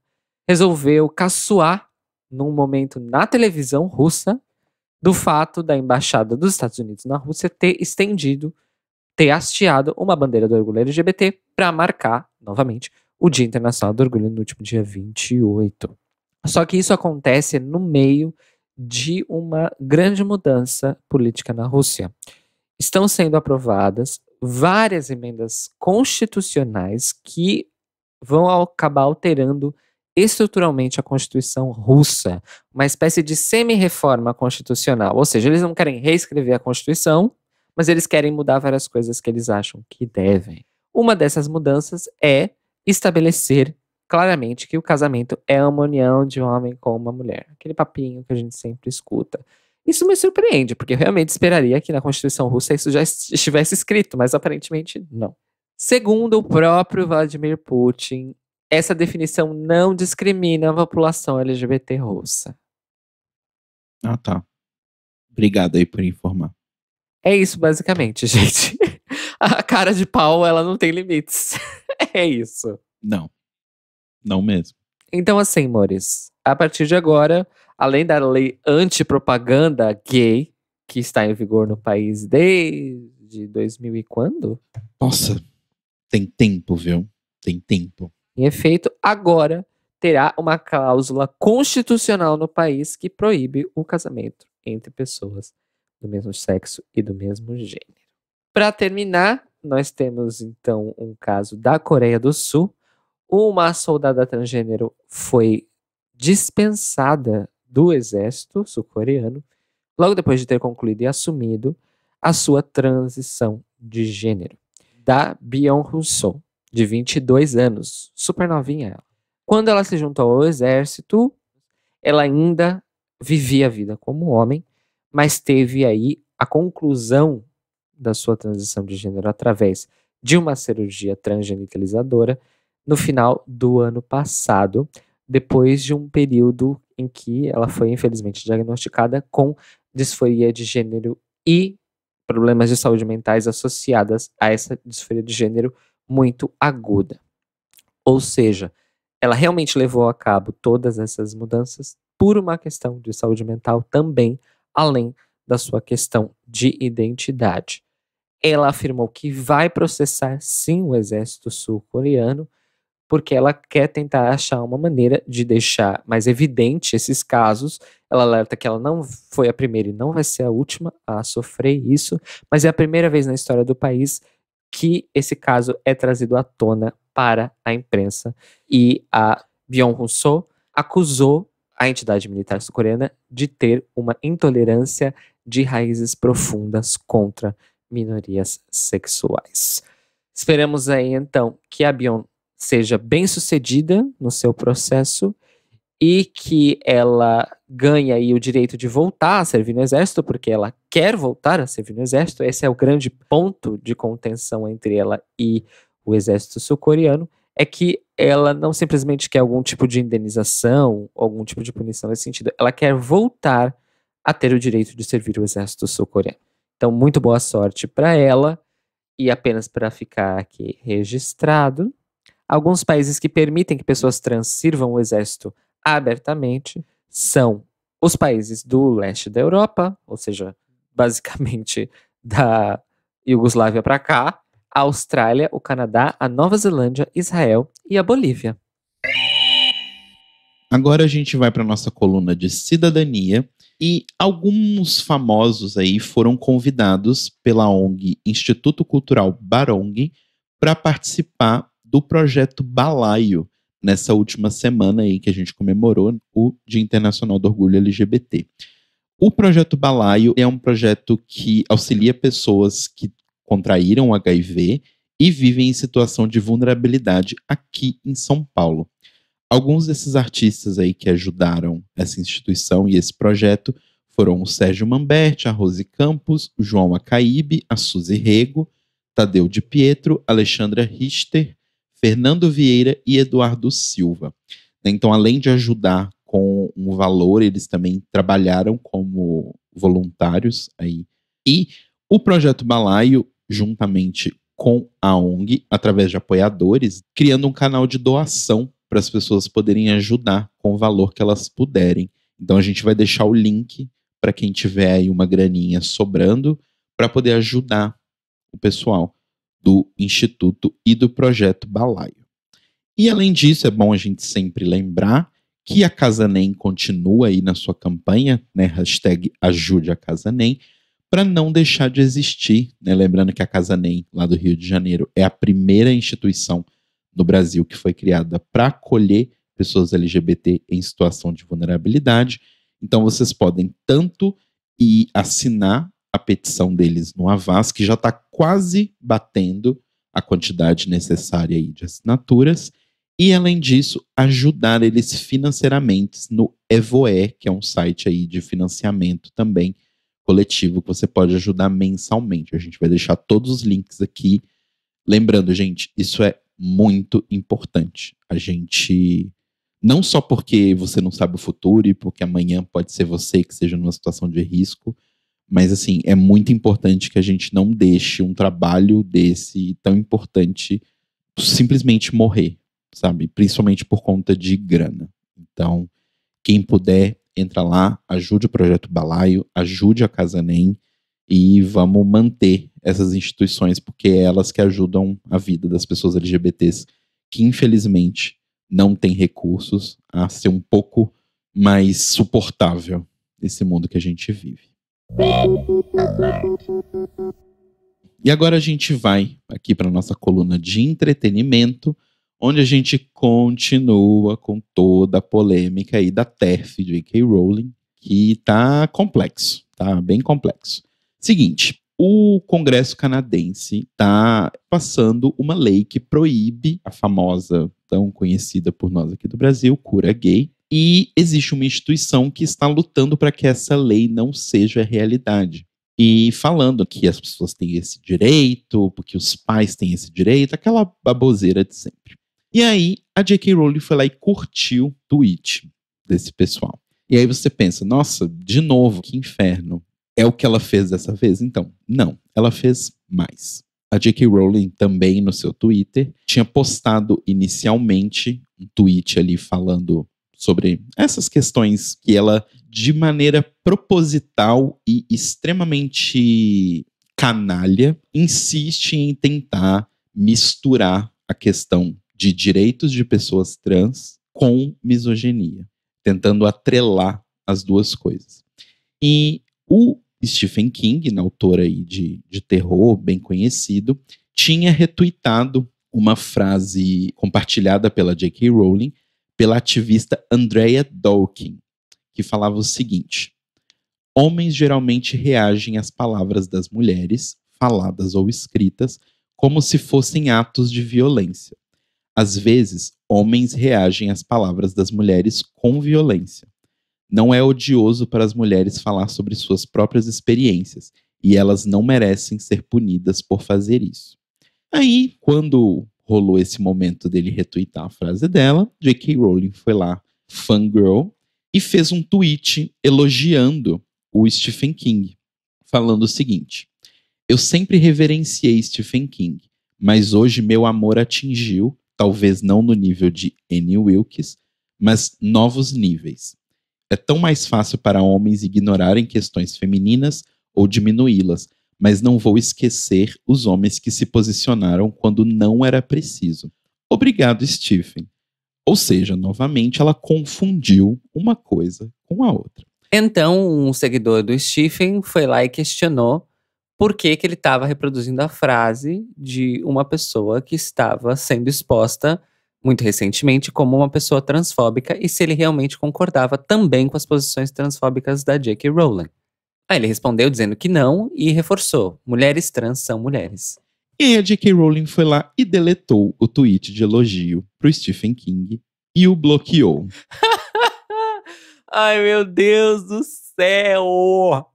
resolveu caçoar num momento na televisão russa do fato da embaixada dos Estados Unidos na Rússia ter hasteado uma bandeira do orgulho LGBT para marcar, novamente, o Dia Internacional do Orgulho no último dia 28. Só que isso acontece no meio de uma grande mudança política na Rússia. Estão sendo aprovadas várias emendas constitucionais que vão acabar alterando estruturalmente a Constituição russa, uma espécie de semi-reforma constitucional, ou seja, eles não querem reescrever a Constituição, mas eles querem mudar várias coisas que eles acham que devem. Uma dessas mudanças é estabelecer claramente que o casamento é uma união de um homem com uma mulher. Aquele papinho que a gente sempre escuta. Isso me surpreende, porque eu realmente esperaria que na Constituição russa isso já estivesse escrito, mas aparentemente não. Segundo o próprio Vladimir Putin, essa definição não discrimina a população LGBT russa. Ah, tá. Obrigado aí por informar. É isso, basicamente, gente. A cara de pau, ela não tem limites. É isso. Não. Não mesmo. Então, assim, amores, a partir de agora, além da lei antipropaganda gay, que está em vigor no país desde 2000 e quando? Nossa, tem tempo, viu? Tem tempo. Em efeito, agora terá uma cláusula constitucional no país que proíbe o casamento entre pessoas do mesmo sexo e do mesmo gênero. Para terminar, nós temos então um caso da Coreia do Sul. Uma soldada transgênero foi dispensada do exército sul-coreano logo depois de ter concluído e assumido a sua transição de gênero. Da Byung-Hun, de 22 anos, super novinha ela. Quando ela se juntou ao exército, ela ainda vivia a vida como homem, mas teve aí a conclusão da sua transição de gênero através de uma cirurgia transgenitalizadora no final do ano passado, depois de um período em que ela foi infelizmente diagnosticada com disforia de gênero e problemas de saúde mentais associadas a essa disforia de gênero muito aguda. Ou seja, ela realmente levou a cabo todas essas mudanças por uma questão de saúde mental também, além da sua questão de identidade. Ela afirmou que vai processar sim o exército sul-coreano, porque ela quer tentar achar uma maneira de deixar mais evidente esses casos. Ela alerta que ela não foi a primeira e não vai ser a última a sofrer isso, mas é a primeira vez na história do país que esse caso é trazido à tona para a imprensa. E a Byung-Hun acusou a entidade militar sul-coreana de ter uma intolerância de raízes profundas contra minorias sexuais. Esperamos aí, então, que a Byung seja bem sucedida no seu processo e que ela ganhe aí o direito de voltar a servir no exército, porque ela quer voltar a servir no exército. Esse é o grande ponto de contenção entre ela e o exército sul-coreano, é que ela não simplesmente quer algum tipo de indenização, algum tipo de punição nesse sentido, ela quer voltar a ter o direito de servir o exército sul-coreano. Então, muito boa sorte para ela, e apenas para ficar aqui registrado, alguns países que permitem que pessoas trans sirvam o exército abertamente são os países do leste da Europa, ou seja, basicamente da Iugoslávia para cá, a Austrália, o Canadá, a Nova Zelândia, Israel e a Bolívia. Agora a gente vai para nossa coluna de cidadania e alguns famosos aí foram convidados pela ONG Instituto Cultural Barong para participar do projeto Balaio nessa última semana aí que a gente comemorou o Dia Internacional do Orgulho LGBT. O projeto Balaio é um projeto que auxilia pessoas que contraíram HIV e vivem em situação de vulnerabilidade aqui em São Paulo. Alguns desses artistas aí que ajudaram essa instituição e esse projeto foram o Sérgio Mamberti, a Rose Campos, o João Acaíbe, a Suzy Rego, Tadeu de Pietro, Alexandra Richter, Fernando Vieira e Eduardo Silva. Então, além de ajudar com um valor, eles também trabalharam como voluntários aí. E o Projeto Balaio, juntamente com a ONG, através de apoiadores, criando um canal de doação para as pessoas poderem ajudar com o valor que elas puderem. Então a gente vai deixar o link para quem tiver aí uma graninha sobrando para poder ajudar o pessoal do Instituto e do Projeto Balaio. E além disso, é bom a gente sempre lembrar que a Casa NEM continua aí na sua campanha, né, hashtag Ajude a Casa NEM, para não deixar de existir, né? Lembrando que a Casa NEM, lá do Rio de Janeiro, é a primeira instituição no Brasil que foi criada para acolher pessoas LGBT em situação de vulnerabilidade. Então vocês podem tanto ir assinar a petição deles no Avaz, que já está quase batendo a quantidade necessária aí de assinaturas, e além disso, ajudar eles financeiramente no Evoe, que é um site aí de financiamento também coletivo, que você pode ajudar mensalmente. A gente vai deixar todos os links aqui. Lembrando, gente, isso é muito importante. A gente, não só porque você não sabe o futuro e porque amanhã pode ser você que seja numa situação de risco, mas assim, é muito importante que a gente não deixe um trabalho desse tão importante simplesmente morrer, sabe? Principalmente por conta de grana. Então, quem puder, entra lá, ajude o Projeto Balaio, ajude a Casa NEM e vamos manter essas instituições, porque é elas que ajudam a vida das pessoas LGBTs que, infelizmente, não têm recursos a ser um pouco mais suportável nesse mundo que a gente vive. E agora a gente vai aqui para nossa coluna de entretenimento, onde a gente continua com toda a polêmica aí da TERF, J.K. Rowling, que tá complexo, tá bem complexo. Seguinte, o Congresso canadense tá passando uma lei que proíbe a famosa, tão conhecida por nós aqui do Brasil, cura gay, e existe uma instituição que está lutando para que essa lei não seja realidade. E falando que as pessoas têm esse direito, porque os pais têm esse direito, aquela baboseira de sempre. E aí, a J.K. Rowling foi lá e curtiu o tweet desse pessoal. E aí você pensa, nossa, de novo, que inferno. É o que ela fez dessa vez? Então, não. Ela fez mais. A J.K. Rowling também, no seu Twitter, tinha postado inicialmente um tweet ali falando sobre essas questões que ela, de maneira proposital e extremamente canalha, insiste em tentar misturar a questão de direitos de pessoas trans com misoginia, tentando atrelar as duas coisas. E o Stephen King, autor aí de terror bem conhecido, tinha retuitado uma frase compartilhada pela J.K. Rowling pela ativista Andrea Dworkin, que falava o seguinte: homens geralmente reagem às palavras das mulheres, faladas ou escritas, como se fossem atos de violência. Às vezes, homens reagem às palavras das mulheres com violência. Não é odioso para as mulheres falar sobre suas próprias experiências, e elas não merecem ser punidas por fazer isso. Aí, quando rolou esse momento dele retweetar a frase dela, J.K. Rowling foi lá, fangirl, e fez um tweet elogiando o Stephen King, falando o seguinte: eu sempre reverenciei Stephen King, mas hoje meu amor atingiu, talvez não no nível de Annie Wilkes, mas novos níveis. É tão mais fácil para homens ignorarem questões femininas ou diminuí-las, mas não vou esquecer os homens que se posicionaram quando não era preciso. Obrigado, Stephen. Ou seja, novamente, ela confundiu uma coisa com a outra. Então, um seguidor do Stephen foi lá e questionou por que ele estava reproduzindo a frase de uma pessoa que estava sendo exposta muito recentemente como uma pessoa transfóbica e se ele realmente concordava também com as posições transfóbicas da J.K. Rowling. Aí ele respondeu dizendo que não e reforçou: mulheres trans são mulheres. E aí a J.K. Rowling foi lá e deletou o tweet de elogio pro Stephen King e o bloqueou. Ai, meu Deus do céu!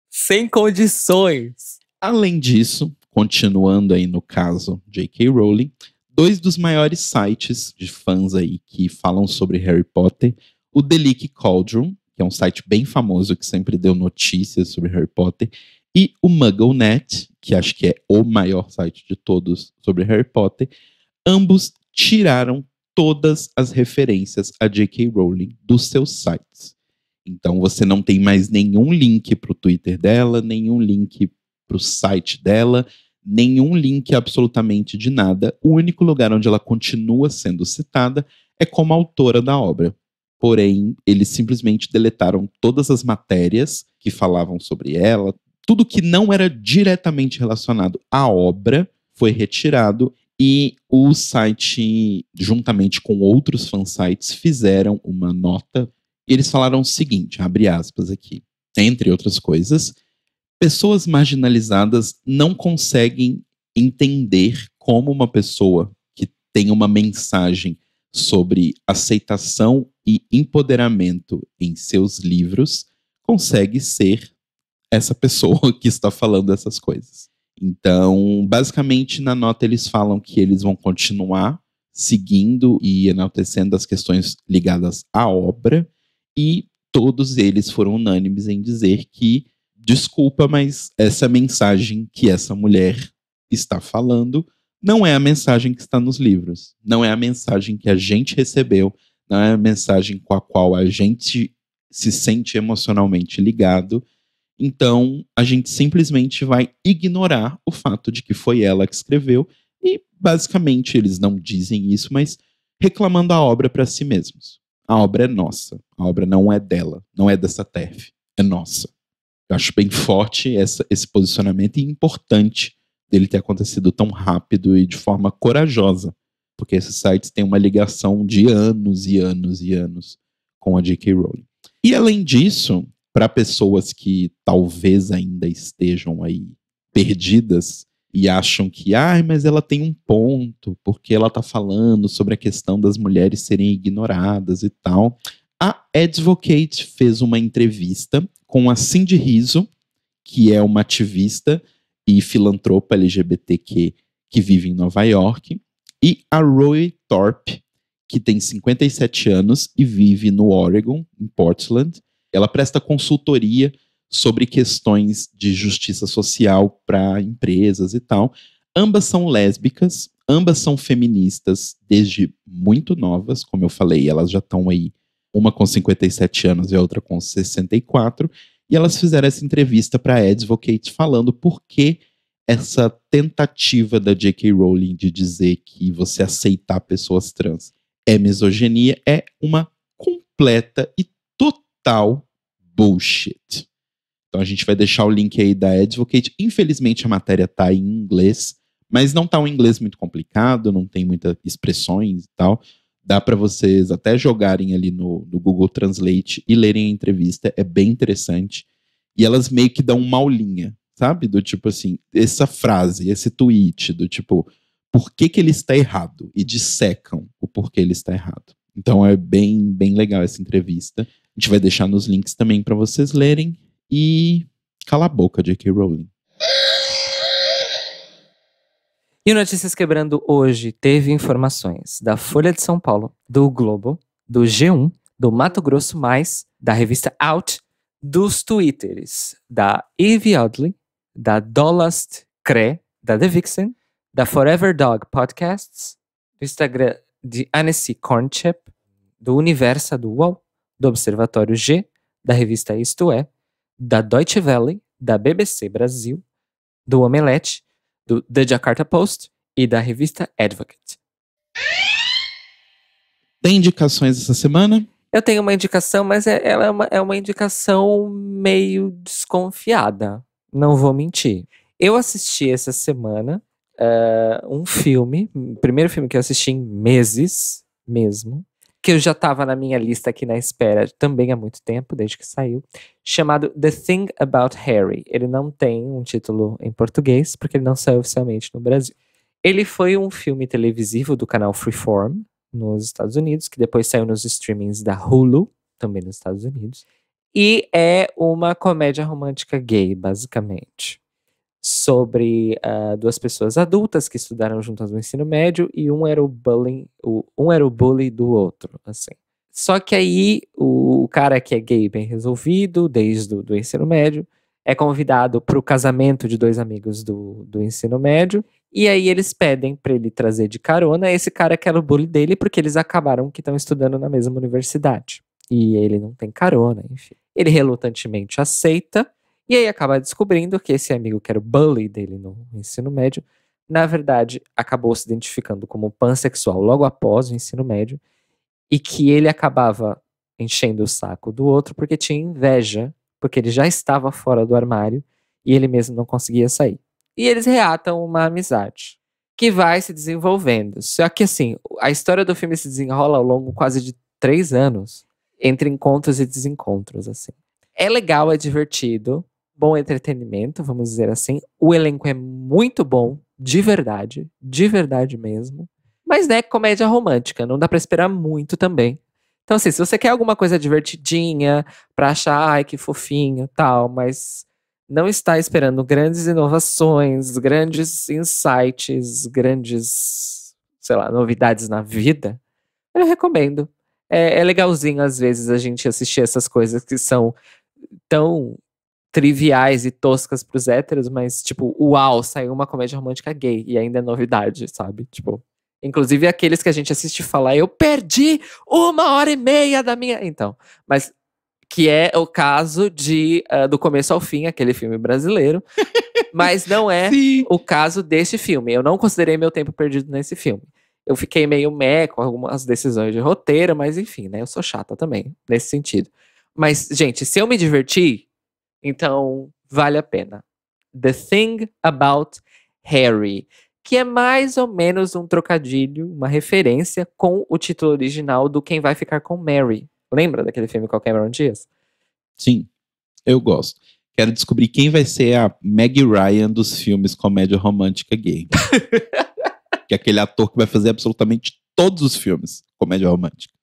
Sem condições. Além disso, continuando aí no caso J.K. Rowling, 2 dos maiores sites de fãs aí que falam sobre Harry Potter, o The Leaky Cauldron, que é um site bem famoso que sempre deu notícias sobre Harry Potter, e o MuggleNet, que acho que é o maior site de todos sobre Harry Potter, ambos tiraram todas as referências a J.K. Rowling dos seus sites. Então você não tem mais nenhum link para o Twitter dela, nenhum link para o site dela, nenhum link absolutamente de nada. O único lugar onde ela continua sendo citada é como autora da obra. Porém, eles simplesmente deletaram todas as matérias que falavam sobre ela. Tudo que não era diretamente relacionado à obra foi retirado e o site, juntamente com outros fansites, fizeram uma nota. E eles falaram o seguinte, abre aspas aqui, entre outras coisas, pessoas marginalizadas não conseguem entender como uma pessoa que tem uma mensagem sobre aceitação e empoderamento em seus livros consegue ser essa pessoa que está falando essas coisas. Então, basicamente, na nota eles falam que eles vão continuar seguindo e enaltecendo as questões ligadas à obra, e todos eles foram unânimes em dizer que, desculpa, mas essa mensagem que essa mulher está falando não é a mensagem que está nos livros, não é a mensagem que a gente recebeu, não é a mensagem com a qual a gente se sente emocionalmente ligado. Então, a gente simplesmente vai ignorar o fato de que foi ela que escreveu e, basicamente, eles não dizem isso, mas reclamando a obra para si mesmos. A obra é nossa, a obra não é dela, não é dessa TERF, é nossa. Eu acho bem forte esse posicionamento e importante dele ter acontecido tão rápido e de forma corajosa, porque esses sites têm uma ligação de anos e anos e anos com a J.K. Rowling. E, além disso, para pessoas que talvez ainda estejam aí perdidas e acham que, mas ela tem um ponto, porque ela tá falando sobre a questão das mulheres serem ignoradas e tal. A Advocate fez uma entrevista com a Cindy Rizzo, que é uma ativista e filantropa LGBTQ que vive em Nova York, e a Roy Thorpe, que tem 57 anos e vive no Oregon, em Portland. Ela presta consultoria sobre questões de justiça social para empresas e tal. Ambas são lésbicas, ambas são feministas desde muito novas, como eu falei, elas já estão aí, uma com 57 anos e a outra com 64, e elas fizeram essa entrevista para a Advocate falando por que essa tentativa da J.K. Rowling de dizer que você aceitar pessoas trans é misoginia, é uma completa e total bullshit. Então a gente vai deixar o link aí da Advocate. Infelizmente a matéria tá em inglês, mas não tá um inglês muito complicado, não tem muitas expressões e tal. Dá para vocês até jogarem ali no Google Translate e lerem a entrevista, é bem interessante. E elas meio que dão uma aulinha, sabe? Do tipo assim, essa frase, esse tweet, do tipo, por que ele está errado? E dissecam o porquê ele está errado. Então é bem, bem legal essa entrevista. A gente vai deixar nos links também para vocês lerem. E cala a boca, J.K. Rowling. E o Notícias Quebrando hoje teve informações da Folha de São Paulo, do Globo, do G1, do Mato Grosso+, da revista Out, dos Twitters da Eve Oddly, da Dollast Cre, da The Vixen, da Forever Dog Podcasts, do Instagram de Annecy Cornchep, do Universa do UOL, do Observatório G, da revista Isto É, da Deutsche Welle, da BBC Brasil, do Omelete, do The Jakarta Post e da revista Advocate. Tem indicações essa semana? Eu tenho uma indicação, mas ela é uma indicação meio desconfiada. Não vou mentir. Eu assisti essa semana um filme, o primeiro filme que eu assisti em meses mesmo, que eu já estava na minha lista aqui na espera também há muito tempo, desde que saiu, chamado The Thing About Harry. Ele não tem um título em português, porque ele não saiu oficialmente no Brasil. Ele foi um filme televisivo do canal Freeform, nos Estados Unidos, que depois saiu nos streamings da Hulu, também nos Estados Unidos. E é uma comédia romântica gay, basicamente. Sobre duas pessoas adultas que estudaram juntas no ensino médio e um era o bully do outro, assim. Só que aí o cara que é gay bem resolvido, desde o ensino médio, é convidado para o casamento de dois amigos do ensino médio. E aí eles pedem para ele trazer de carona esse cara que era o bully dele, porque eles acabaram que estão estudando na mesma universidade. E ele não tem carona, enfim. Ele relutantemente aceita, e aí acaba descobrindo que esse amigo que era o bully dele no ensino médio, na verdade, acabou se identificando como pansexual logo após o ensino médio, e que ele acabava enchendo o saco do outro porque tinha inveja, porque ele já estava fora do armário, e ele mesmo não conseguia sair. E eles reatam uma amizade que vai se desenvolvendo. Só que, assim, a história do filme se desenrola ao longo quase de 3 anos, entre encontros e desencontros, assim. É legal, é divertido, bom entretenimento, vamos dizer assim. O elenco é muito bom, de verdade mesmo. Mas, né, comédia romântica, não dá pra esperar muito também. Então, assim, se você quer alguma coisa divertidinha, pra achar, ai, que fofinho, tal, mas não está esperando grandes inovações, grandes insights, grandes, sei lá, novidades na vida, eu recomendo. É legalzinho, às vezes, a gente assistir essas coisas que são tão triviais e toscas pros héteros, mas, tipo, uau, saiu uma comédia romântica gay e ainda é novidade, sabe? Tipo, inclusive aqueles que a gente assiste falar, eu perdi 1h30 da minha. Então, mas que é o caso do começo ao fim, aquele filme brasileiro, mas não é Sim. o caso deste filme. Eu não considerei meu tempo perdido nesse filme. Eu fiquei meio meh com algumas decisões de roteiro, mas enfim, né? Eu sou chata também, nesse sentido. Mas, gente, se eu me diverti, então vale a pena. The Thing About Harry, que é mais ou menos um trocadilho, uma referência com o título original do Quem Vai Ficar com Mary. Lembra daquele filme com a Cameron Diaz? Sim, eu gosto. Quero descobrir quem vai ser a Meg Ryan dos filmes comédia romântica gay. Que é aquele ator que vai fazer absolutamente todos os filmes comédia romântica.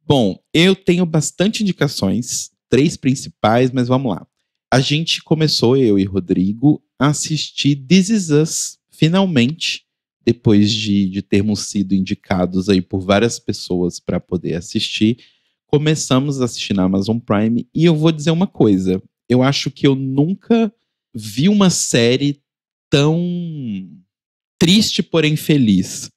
Bom, eu tenho bastante indicações, 3 principais, mas vamos lá. A gente começou, eu e Rodrigo, a assistir This Is Us, finalmente, depois de termos sido indicados aí por várias pessoas para poder assistir. Começamos a assistir na Amazon Prime e eu vou dizer uma coisa. Eu acho que eu nunca vi uma série tão triste, porém feliz.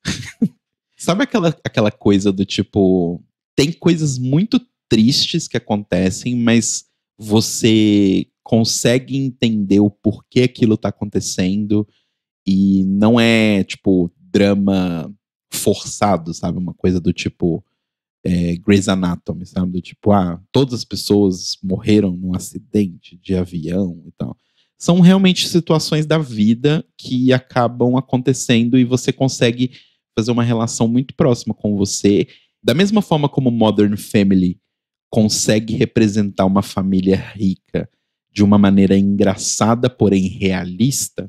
Sabe aquela coisa do tipo... Tem coisas muito tristes que acontecem, mas você consegue entender o porquê aquilo tá acontecendo e não é, tipo, drama forçado, sabe? Uma coisa do tipo Grey's Anatomy, sabe? Do tipo, todas as pessoas morreram num acidente de avião e tal. São realmente situações da vida que acabam acontecendo e você consegue fazer uma relação muito próxima com você. Da mesma forma como Modern Family consegue representar uma família rica de uma maneira engraçada, porém realista,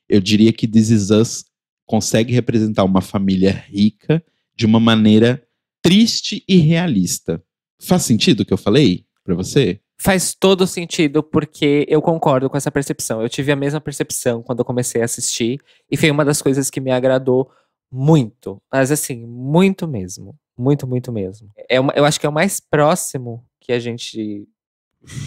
eu diria que This Is Us consegue representar uma família rica de uma maneira triste e realista. Faz sentido o que eu falei pra você? Faz todo sentido, porque eu concordo com essa percepção. Eu tive a mesma percepção quando eu comecei a assistir, e foi uma das coisas que me agradou muito. Mas assim, muito mesmo. Muito, muito mesmo. Eu acho que é o mais próximo que a gente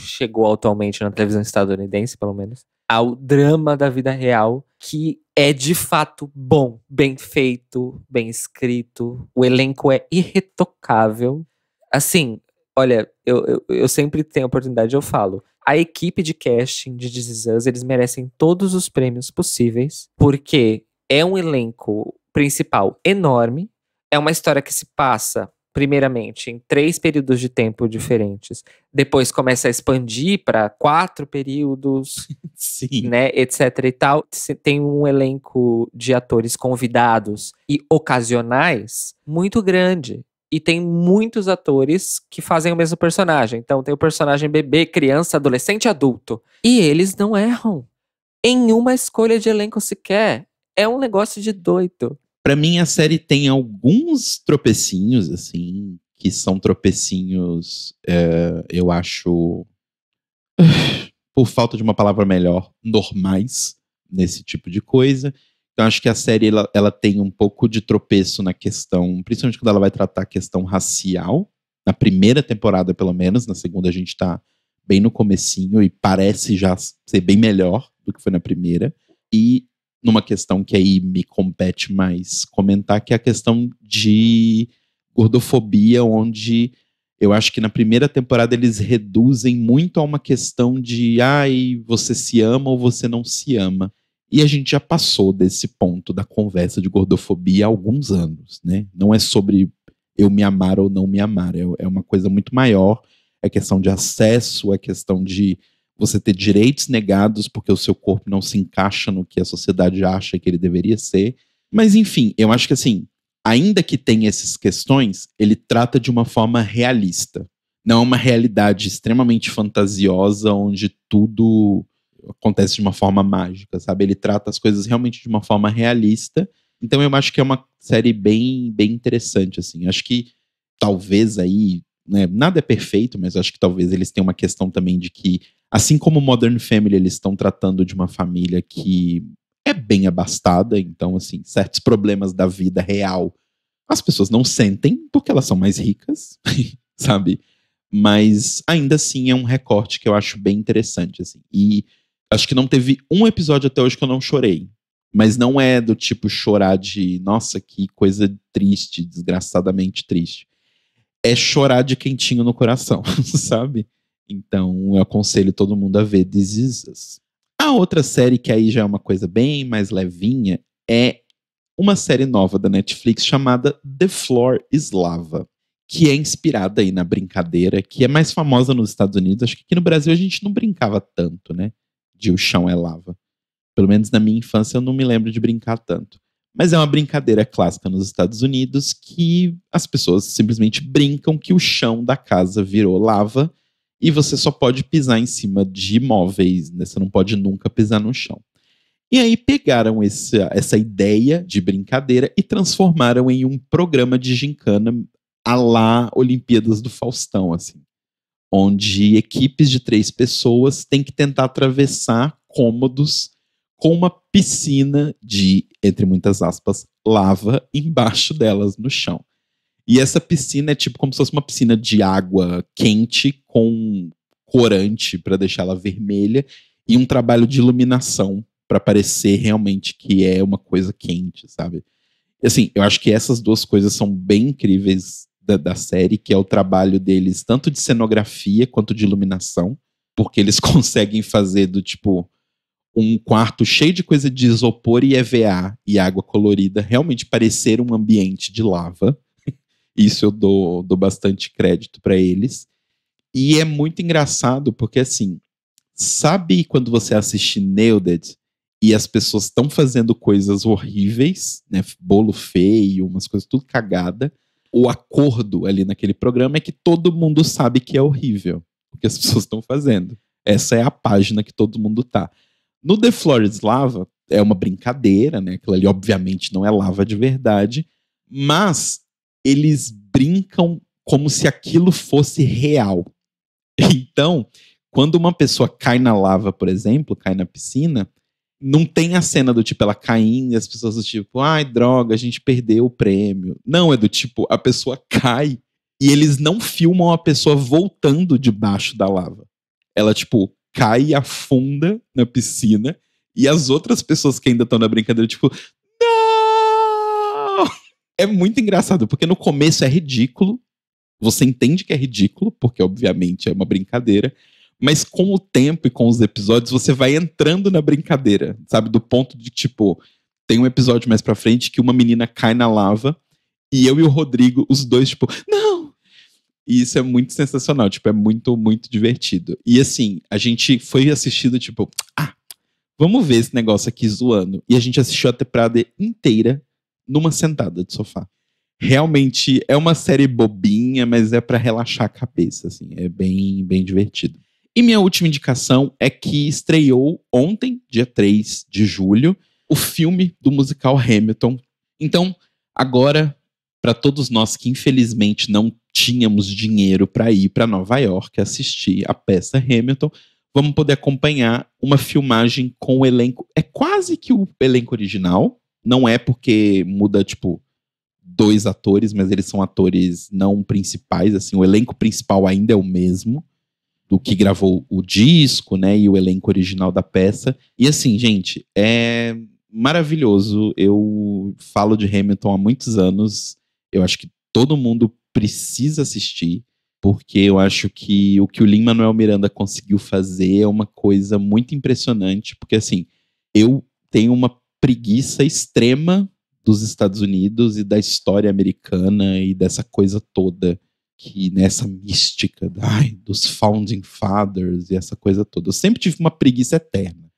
chegou atualmente na televisão estadunidense, pelo menos, ao drama da vida real, que é de fato bom, bem feito, bem escrito. O elenco é irretocável. Assim, olha, eu sempre tenho a oportunidade, eu falo. A equipe de casting de This Is Us, eles merecem todos os prêmios possíveis, porque é um elenco principal enorme, é uma história que se passa primeiramente em 3 períodos de tempo diferentes, depois começa a expandir para 4 períodos, Sim. né, etc e tal. Tem um elenco de atores convidados e ocasionais muito grande. E tem muitos atores que fazem o mesmo personagem. Então tem o personagem bebê, criança, adolescente e adulto. E eles não erram em uma escolha de elenco sequer. É um negócio de doido. Pra mim, a série tem alguns tropecinhos, assim, que são tropecinhos, eu acho, por falta de uma palavra melhor, normais nesse tipo de coisa. Então, acho que a série ela tem um pouco de tropeço na questão, principalmente quando ela vai tratar a questão racial. Na primeira temporada, pelo menos. Na segunda, a gente tá bem no comecinho e parece já ser bem melhor do que foi na primeira. E numa questão que aí me compete mais comentar, que é a questão de gordofobia, onde eu acho que na primeira temporada eles reduzem muito a uma questão de você se ama ou você não se ama. E a gente já passou desse ponto da conversa de gordofobia há alguns anos, né? Não é sobre eu me amar ou não me amar, é uma coisa muito maior, é questão de acesso, é questão de você ter direitos negados porque o seu corpo não se encaixa no que a sociedade acha que ele deveria ser. Mas enfim, eu acho que assim, ainda que tenha essas questões, ele trata de uma forma realista. Não é uma realidade extremamente fantasiosa onde tudo acontece de uma forma mágica, sabe? Ele trata as coisas realmente de uma forma realista. Então eu acho que é uma série bem, bem interessante, assim. Acho que talvez aí, né, nada é perfeito, mas acho que talvez eles tenham uma questão também de que, assim como Modern Family, eles estão tratando de uma família que é bem abastada, então, assim, certos problemas da vida real as pessoas não sentem porque elas são mais ricas, sabe? Mas ainda assim é um recorte que eu acho bem interessante, assim. E acho que não teve um episódio até hoje que eu não chorei. Mas não é do tipo chorar de, nossa, que coisa triste, desgraçadamente triste. É chorar de quentinho no coração, sabe? Então eu aconselho todo mundo a ver This Is Us. A outra série que aí já é uma coisa bem mais levinha é uma série nova da Netflix chamada The Floor is Lava, que é inspirada aí na brincadeira, que é mais famosa nos Estados Unidos. Acho que aqui no Brasil a gente não brincava tanto, né? De o chão é lava. Pelo menos na minha infância eu não me lembro de brincar tanto. Mas é uma brincadeira clássica nos Estados Unidos que as pessoas simplesmente brincam que o chão da casa virou lava e você só pode pisar em cima de imóveis, né? Você não pode nunca pisar no chão. E aí pegaram essa ideia de brincadeira e transformaram em um programa de gincana à la Olimpíadas do Faustão, assim. Onde equipes de 3 pessoas têm que tentar atravessar cômodos com uma piscina de, entre muitas aspas, lava embaixo delas no chão. E essa piscina é tipo como se fosse uma piscina de água quente com corante para deixar ela vermelha e um trabalho de iluminação para parecer realmente que é uma coisa quente, sabe? E, assim, eu acho que essas duas coisas são bem incríveis da série, que é o trabalho deles tanto de cenografia quanto de iluminação, porque eles conseguem fazer do tipo um quarto cheio de coisa de isopor e EVA e água colorida realmente parecer um ambiente de lava. Isso eu dou bastante crédito para eles. E é muito engraçado porque, assim, sabe quando você assiste Nailed e as pessoas estão fazendo coisas horríveis, né? Bolo feio, umas coisas tudo cagada. O acordo ali naquele programa é que todo mundo sabe que é horrível o que as pessoas estão fazendo. Essa é a página que todo mundo tá. No The Floor is Lava é uma brincadeira, né? Aquilo ali obviamente não é lava de verdade, mas eles brincam como se aquilo fosse real. Então, quando uma pessoa cai na lava, por exemplo, cai na piscina, não tem a cena do tipo ela caindo e as pessoas do tipo, ai, droga, a gente perdeu o prêmio. Não, é do tipo, a pessoa cai e eles não filmam a pessoa voltando debaixo da lava. Ela, tipo, cai e afunda na piscina e as outras pessoas que ainda estão na brincadeira, tipo, não! É muito engraçado, porque no começo é ridículo. Você entende que é ridículo, porque obviamente é uma brincadeira, mas com o tempo e com os episódios você vai entrando na brincadeira, sabe? Do ponto de, tipo, tem um episódio mais pra frente que uma menina cai na lava E eu e o Rodrigo, os dois, tipo, não! E isso é muito sensacional, tipo, é muito, muito divertido. E assim, a gente foi assistindo, tipo, vamos ver esse negócio aqui zoando. E a gente assistiu a temporada inteira numa sentada de sofá. Realmente é uma série bobinha, mas é pra relaxar a cabeça, assim. É bem, bem divertido. E minha última indicação é que estreou ontem, dia 3 de julho, o filme do musical Hamilton. Então, agora, para todos nós que infelizmente não tínhamos dinheiro para ir para Nova York assistir a peça Hamilton, vamos poder acompanhar uma filmagem com o elenco. É quase que o elenco original. Não é porque muda, tipo, 2 atores, mas eles são atores não principais. Assim, o elenco principal ainda é o mesmo do que gravou o disco, né? E o elenco original da peça. E assim, gente, é maravilhoso. Eu falo de Hamilton há muitos anos. Eu acho que todo mundo precisa assistir, porque eu acho que o Lin-Manuel Miranda conseguiu fazer é uma coisa muito impressionante, porque assim, eu tenho uma preguiça extrema dos Estados Unidos e da história americana e dessa coisa toda, que nessa mística dos Founding Fathers e essa coisa toda. Eu sempre tive uma preguiça eterna.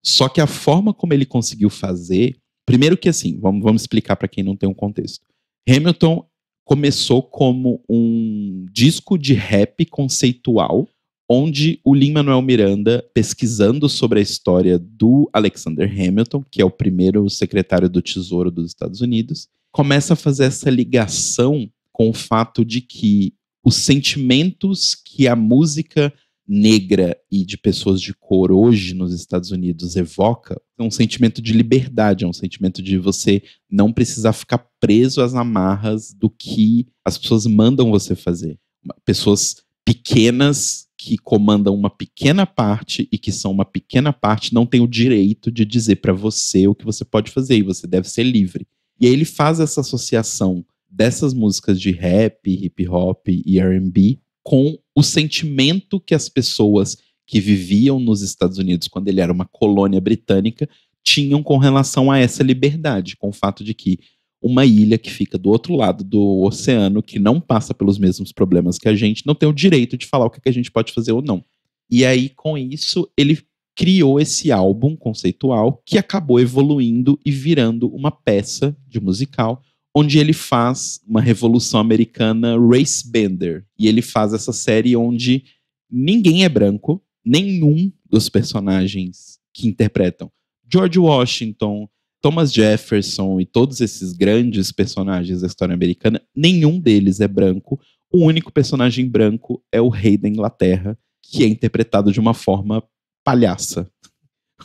Só que a forma como ele conseguiu fazer, primeiro que assim, vamos explicar para quem não tem um contexto. Hamilton começou como um disco de rap conceitual, onde o Lin-Manuel Miranda, pesquisando sobre a história do Alexander Hamilton, que é o primeiro secretário do Tesouro dos Estados Unidos, começa a fazer essa ligação com o fato de que os sentimentos que a música negra e de pessoas de cor hoje nos Estados Unidos evoca é um sentimento de liberdade, é um sentimento de você não precisar ficar preso às amarras do que as pessoas mandam você fazer. Pessoas pequenas que comandam uma pequena parte e que são uma pequena parte não têm o direito de dizer para você o que você pode fazer e você deve ser livre. E aí ele faz essa associação dessas músicas de rap, hip hop e R&B com o sentimento que as pessoas que viviam nos Estados Unidos quando ele era uma colônia britânica tinham com relação a essa liberdade, com o fato de que uma ilha que fica do outro lado do oceano, que não passa pelos mesmos problemas que a gente, não tem o direito de falar o que a gente pode fazer ou não. E aí, com isso, ele criou esse álbum conceitual que acabou evoluindo e virando uma peça de musical, onde ele faz uma revolução americana race bender. E ele faz essa série onde ninguém é branco, nenhum dos personagens que interpretam George Washington, Thomas Jefferson e todos esses grandes personagens da história americana, nenhum deles é branco. O único personagem branco é o rei da Inglaterra, que é interpretado de uma forma palhaça.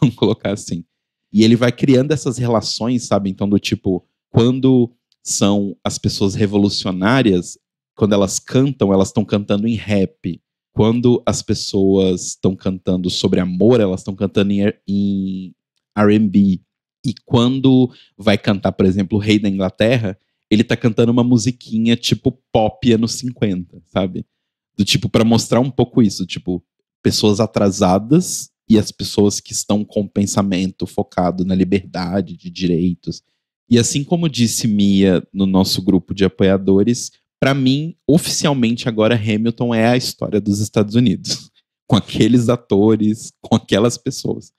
Vamos colocar assim. E ele vai criando essas relações, sabe? Então, do tipo, quando são as pessoas revolucionárias, quando elas cantam, elas estão cantando em rap. Quando as pessoas estão cantando sobre amor, elas estão cantando em R&B. E quando vai cantar, por exemplo, o Rei da Inglaterra, ele tá cantando uma musiquinha tipo pop anos 50, sabe? Do tipo, para mostrar um pouco isso, tipo, pessoas atrasadas e as pessoas que estão com o pensamento focado na liberdade de direitos. E assim como disse Mia no nosso grupo de apoiadores, para mim, oficialmente agora Hamilton é a história dos Estados Unidos, com aqueles atores, com aquelas pessoas.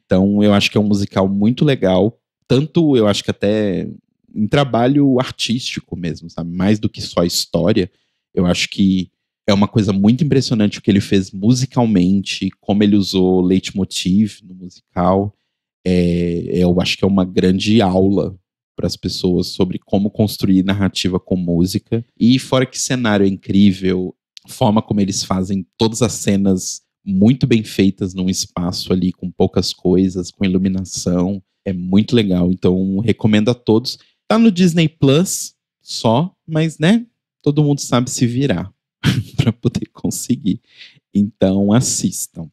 Então, eu acho que é um musical muito legal, tanto eu acho que até em trabalho artístico mesmo, sabe? Mais do que só história. Eu acho que é uma coisa muito impressionante o que ele fez musicalmente, como ele usou leitmotiv no musical. Eu acho que é uma grande aula para as pessoas sobre como construir narrativa com música. E fora que cenário é incrível, a forma como eles fazem todas as cenas muito bem feitas num espaço ali, com poucas coisas, com iluminação. É muito legal. Então, recomendo a todos. Tá no Disney Plus só, mas, né, todo mundo sabe se virar para poder conseguir. Então, assistam.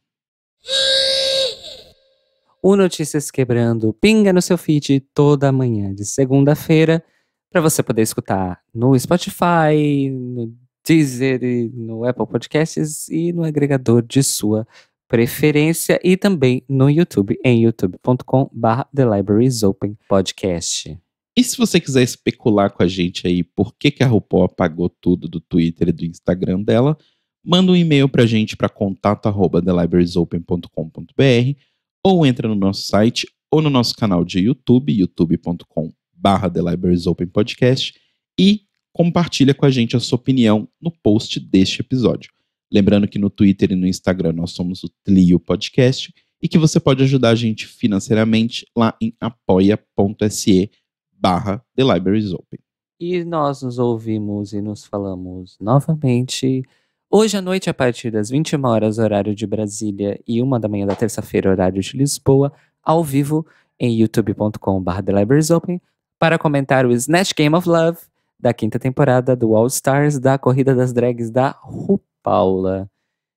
O Notícias Quebrando pinga no seu feed toda manhã de segunda-feira, para você poder escutar no Spotify, no Deezer, no Apple Podcasts e no agregador de sua preferência, e também no YouTube, em youtube.com/The Libraries Open Podcast. E se você quiser especular com a gente aí por que a RuPaul apagou tudo do Twitter e do Instagram dela, manda um e-mail pra gente para contato@thelibrariesopen.com.br ou entra no nosso site ou no nosso canal de YouTube, youtube.com/thelibrariesopenpodcast, e compartilha com a gente a sua opinião no post deste episódio. Lembrando que no Twitter e no Instagram nós somos o Tlio Podcast e que você pode ajudar a gente financeiramente lá em apoia.se/thelibrariesopen. E nós nos ouvimos e nos falamos novamente hoje à noite, a partir das 21 horas, horário de Brasília, e 1 da manhã da terça-feira, horário de Lisboa, ao vivo em youtube.com/thelibrariesopen, para comentar o Snatch Game of Love da 5ª temporada do All Stars da Corrida das Drags da RuPaula.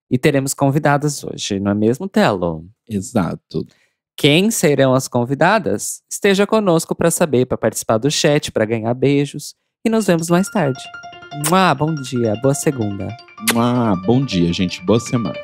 E teremos convidadas hoje, não é mesmo, Telo? Exato. Quem serão as convidadas? Esteja conosco para saber, para participar do chat, para ganhar beijos. E nos vemos mais tarde. Bom dia, boa segunda. Bom dia, gente. Boa semana.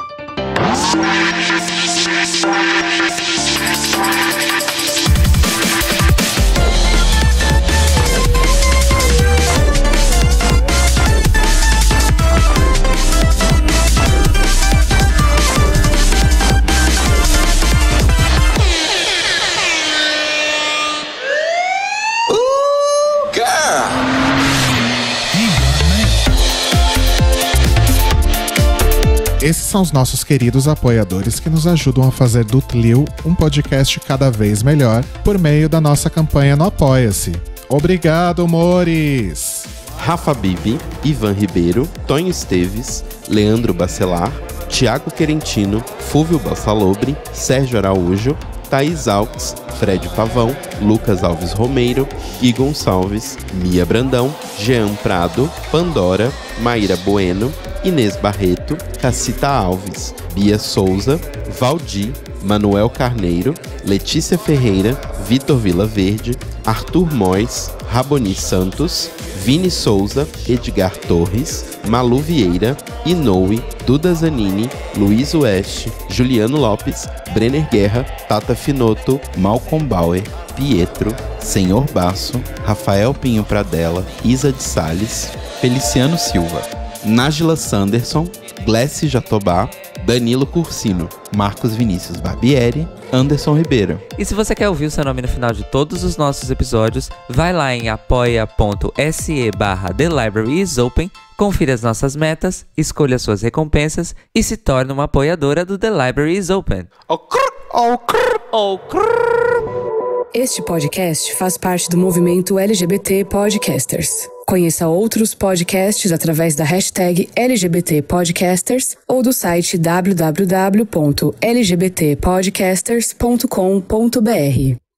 Esses são os nossos queridos apoiadores que nos ajudam a fazer do Tlio um podcast cada vez melhor por meio da nossa campanha no Apoia-se. Obrigado, amores! Rafa Bibi, Ivan Ribeiro, Tonho Esteves, Leandro Bacelar, Tiago Querentino, Fúvio Bassalobre, Sérgio Araújo, Thaís Alves, Fred Pavão, Lucas Alves Romeiro, Gui Gonçalves, Mia Brandão, Jean Prado, Pandora, Maíra Bueno, Inês Barreto, Cacita Alves, Bia Souza, Valdir, Manuel Carneiro, Letícia Ferreira, Vitor Vilaverde, Arthur Mois, Raboni Santos, Vini Souza, Edgar Torres, Malu Vieira, Inoue, Duda Zanini, Luiz Oeste, Juliano Lopes, Brenner Guerra, Tata Finoto, Malcolm Bauer, Pietro, Senhor Basso, Rafael Pinho Pradella, Isa de Sales, Feliciano Silva, Nájila Sanderson, Glessi Jatobá, Danilo Cursino, Marcos Vinícius Barbieri, Anderson Ribeiro. E se você quer ouvir o seu nome no final de todos os nossos episódios, vai lá em apoia.se/thelibrariesopen, confira as nossas metas, escolha suas recompensas e se torne uma apoiadora do The Library is Open. Este podcast faz parte do movimento LGBT Podcasters. Conheça outros podcasts através da hashtag LGBT Podcasters ou do site www.lgbtpodcasters.com.br.